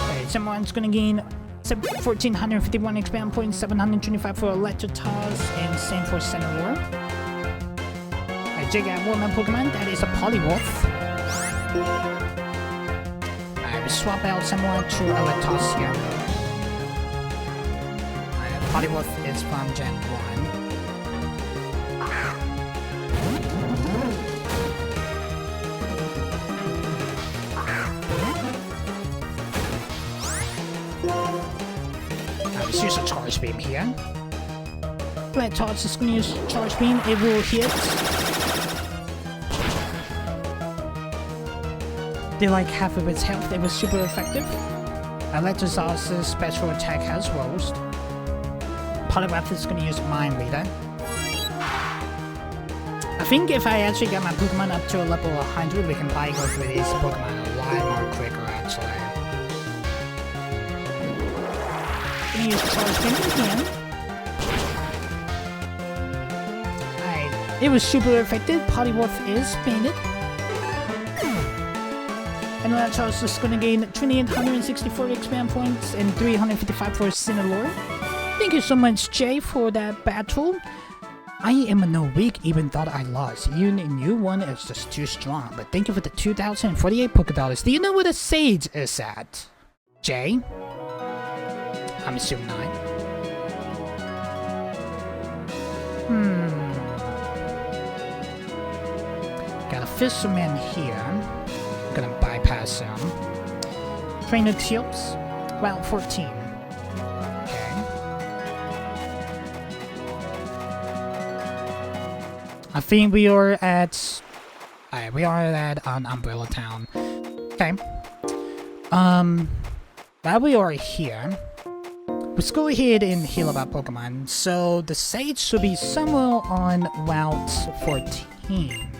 S1: Okay, someone's gonna gain 1451 expand points, 725 for Electrotos, and same for Centerlord. I dig out one more Pokemon, that is a Poliwolf. I will swap out someone to Electrotos here. Poliwolf is from Gen 1. Let's use a Charge Beam here. Electrotos is going to use Charge Beam, it will hit. They like half of its health, it was super effective. Electrotos' special attack has rose. Poliwrath is going to use Mind Reader. I think if I actually get my Pokemon up to a level 100, we can probably go through these Pokemon a lot more quicker actually. Gonna use Charge Beam again. Alright, it was super effective. Poliwrath is fainted. And Electrotos is gonna gain 2864 expand points and 355 for Sinalord. Thank you so much, Jay, for that battle. I am no weak, even thought I lost. You knew one is just too strong, but thank you for the 2,048 Pokedollars. Do you know where the Sage is at? Jay? I'm assuming not. Got a Fisherman here. I'm gonna bypass him. Trainer Tips. Route 14. Okay. I think we are at... Umbrella Town. Okay. While we are here, let's go ahead and heal about Pokemon. So the Sage should be somewhere on Route 14.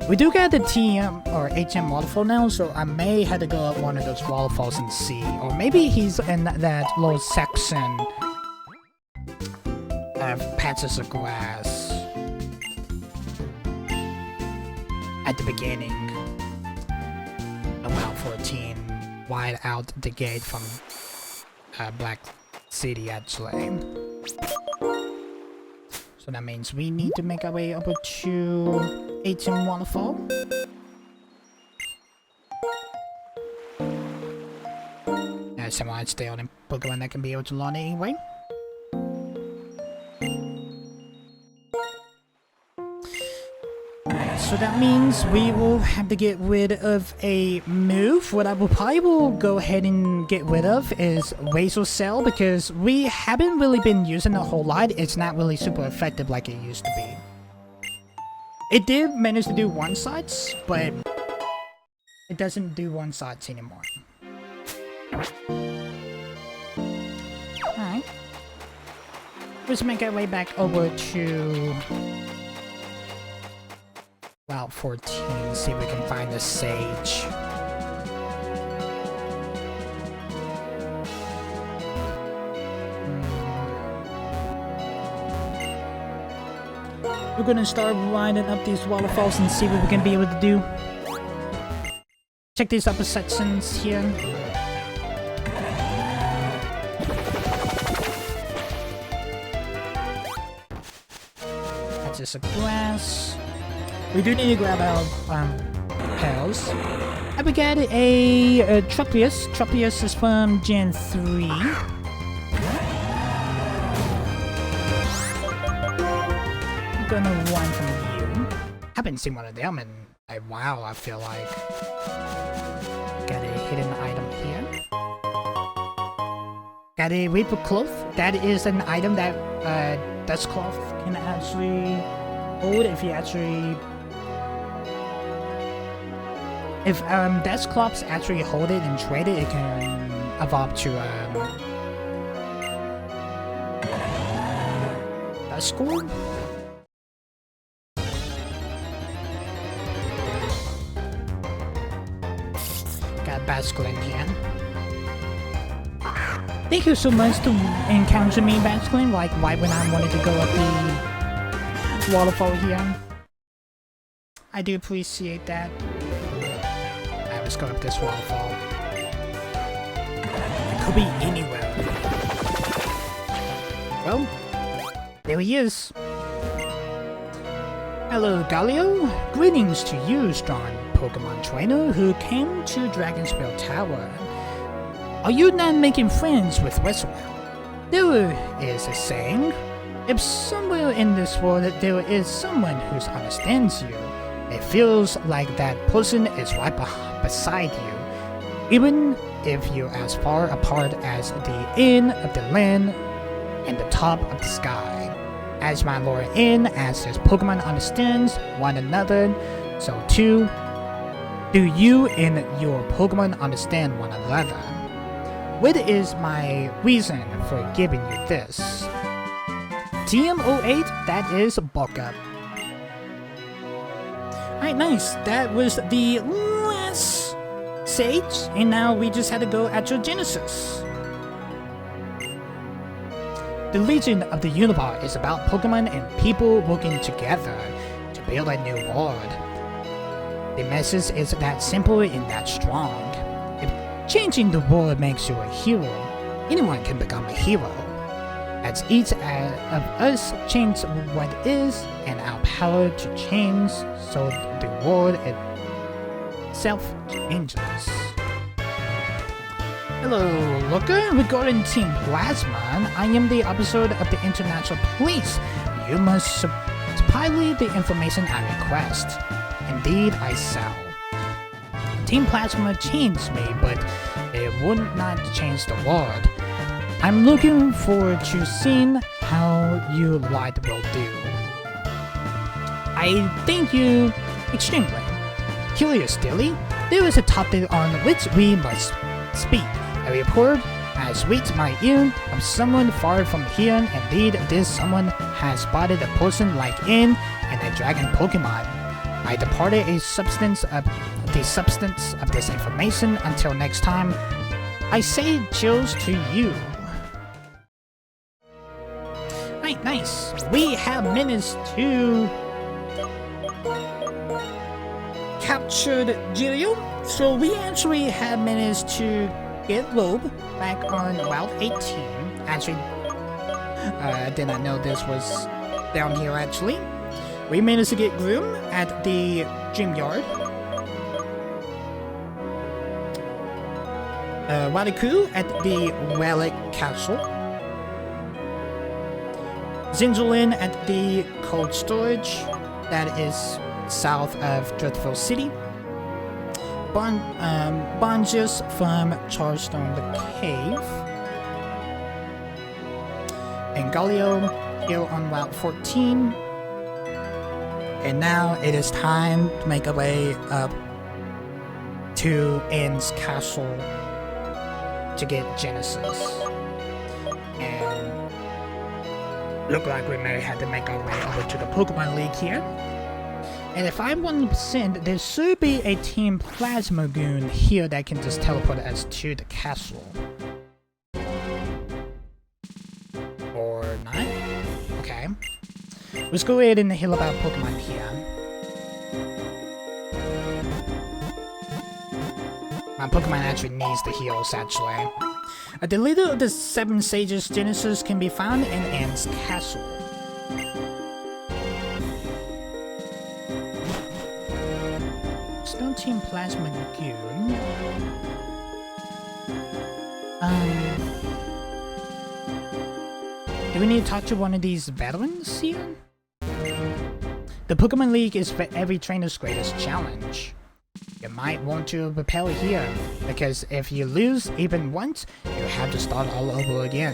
S1: We do get the TM or HM waterfall now, so I may have to go up one of those waterfalls and see. Or maybe he's in that little section of patches of grass at the beginning of Route 14, wide out the gate from Black City actually. So that means we need to make our way over to 18 Waterfall. There's someone stay on a Pokemon that can be able to learn it anyway. So that means we will have to get rid of a move. What I will probably go ahead and get rid of is Razor Cell, because we haven't really been using it a whole lot. It's not really super effective like it used to be. It did manage to do one-shots, but it doesn't do one-shots anymore. Alright. Let's make our way back over to Route 14, see if we can find the Sage. We're gonna start winding up these waterfalls and see what we can be able to do. Check these upper sections here. That's just a grass. We do need to grab our pals. And we got a Tropius. Tropius is from Gen 3. gonna run from you. Haven't seen one of them in a while, I feel like. Got a hidden item here. Got a Reaper Cloth. That is an item that Dust Cloth can actually hold if you actually... If Dust Cloths actually hold it and trade it, it can evolve to Dust Core? Got Basculin here. Thank you so much to encounter me, Basculin, like right when I wanted to go up the waterfall here. I do appreciate that. Alright, let's go up this waterfall. It could be anywhere. Well, there he is. Hello, Galio. Greetings to you, strong Pokemon trainer who came to Dragonspell Tower. Are you not making friends with Westwell? There is a saying, if somewhere in this world there is someone who understands you, it feels like that person is right beside you, even if you're as far apart as the end of the land and the top of the sky. As my lore in, as his Pokemon understands one another, so too do you and your Pokemon understand one another. What is my reason for giving you this? TM08, that is bulk up. Alright, nice. That was the last stage, and now we just had to go at your Genesis. The Legion of the Unibot is about Pokemon and people working together to build a new world. The message is that simple and that strong. If changing the world makes you a hero, anyone can become a hero. As each of us change what is and our power to change, so the world itself changes. Hello, Looker. Regarding Team Plasma, I am the officer of the International Police. You must supply the information I request. Indeed, I shall. Team Plasma changed me, but it would not change the world. I'm looking forward to seeing how you light will do. I thank you extremely. Curious, Dilly, there is a topic on which we must speak. A report has reached my ear of someone far from here. Indeed, this someone has spotted a person like in and a dragon Pokemon. I departed the substance of this information. Until next time, I say cheers to you. Right, nice. We have managed to capture Jirio, so we actually have managed to get Loeb back on Route 18. Actually, I did not know this was down here actually. We managed to get Groom at the Dream Yard. Wadiku at the Relic Castle. Zinzolin at the Cold Storage, that is south of Dreadful City. Bonjus from Charstone the Cave. And Galio here on Route 14. And now it is time to make our way up to Ann's Castle to get Genesis. And look like we may have to make our way over to the Pokemon League here. And if I'm 100%, there should be a Team Plasmagoon here that can just teleport us to the castle. Or not? Okay. Let's go ahead and heal about Pokemon here. My Pokemon actually needs the heals, actually. The leader of the 7 Sages Genesis can be found in Ann's Castle. No Team Plasmagoon. Do we need to talk to one of these veterans here? The Pokemon League is for every trainer's greatest challenge. You might want to repel here, because if you lose even once, you have to start all over again.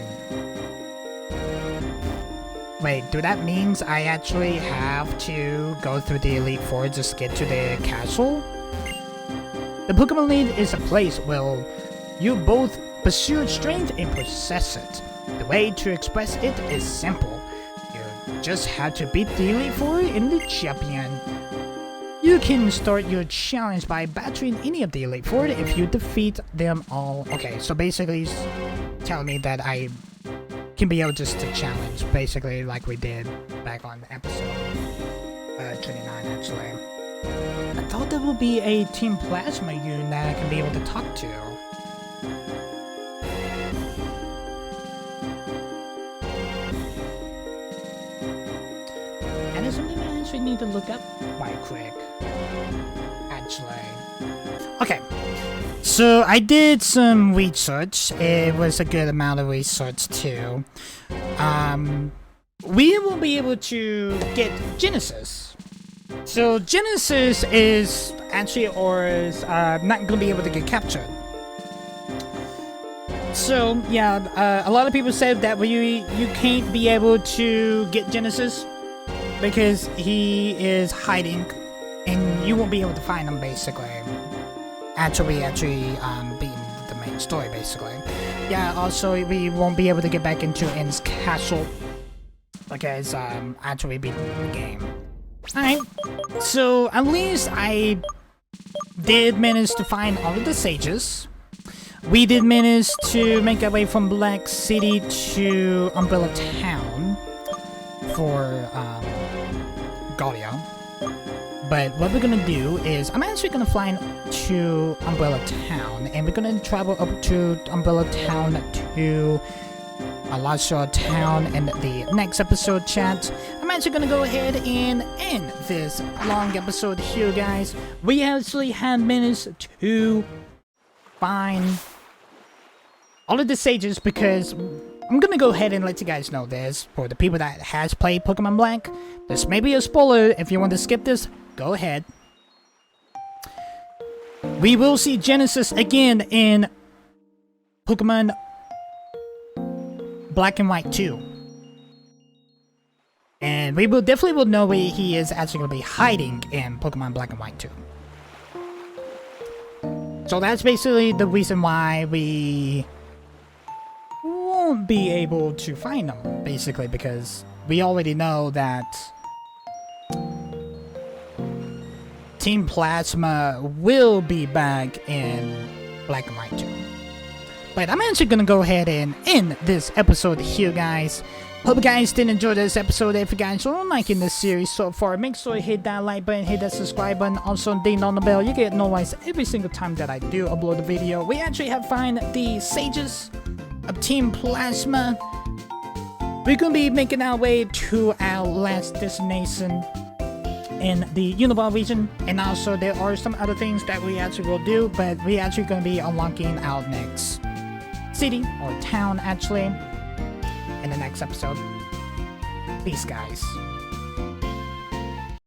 S1: Wait, do that means I actually have to go through the Elite Four just to get to the castle? The Pokemon League is a place where you both pursue strength and possess it. The way to express it is simple. You just have to beat the Elite Four in the champion. You can start your challenge by battering any of the Elite Four if you defeat them all. Okay, so basically he's telling me that I can be able just to challenge, basically like we did back on episode 29 actually. I thought there would be a Team Plasma unit that I can be able to talk to. And it's something I actually need to look up right quick. Okay, so I did some research. It was a good amount of research too. We will be able to get Genesis. So Genesis is actually not going to be able to get captured. So yeah, a lot of people said that you can't be able to get Genesis because he is hiding. And you won't be able to find them, basically. Actually being the main story, basically. Yeah, also, we won't be able to get back into N's castle. Because, actually beating the game. Alright, so at least I did manage to find all of the sages. We did manage to make our way from Black City to Umbrella Town for, Gaudia. But what we're gonna do is, I'm actually gonna fly to Umbrella Town, and we're gonna travel up to Umbrella Town to Alashua Town in the next episode, chat. I'm actually gonna go ahead and end this long episode here, guys. We actually have managed to find all of the sages because I'm gonna go ahead and let you guys know this for the people that has played Pokemon Black. This may be a spoiler. If you want to skip this, go ahead. We will see Genesis again in Pokemon Black and White 2. And we will definitely know where he is actually going to be hiding in Pokemon Black and White 2. So that's basically the reason why we won't be able to find him, basically, because we already know that Team Plasma will be back in Black and White 2. But I'm actually gonna go ahead and end this episode here, guys. Hope you guys did enjoy this episode. If you guys are liking this series so far, make sure you hit that like button, hit that subscribe button, also ding on the bell. You get notified every single time that I do upload a video. We actually have found the sages of Team Plasma. We're gonna be making our way to our last destination in the Uniball region, and also there are some other things that we actually will do, but we actually gonna be unlocking our next city or town actually in the next episode. Peace, guys.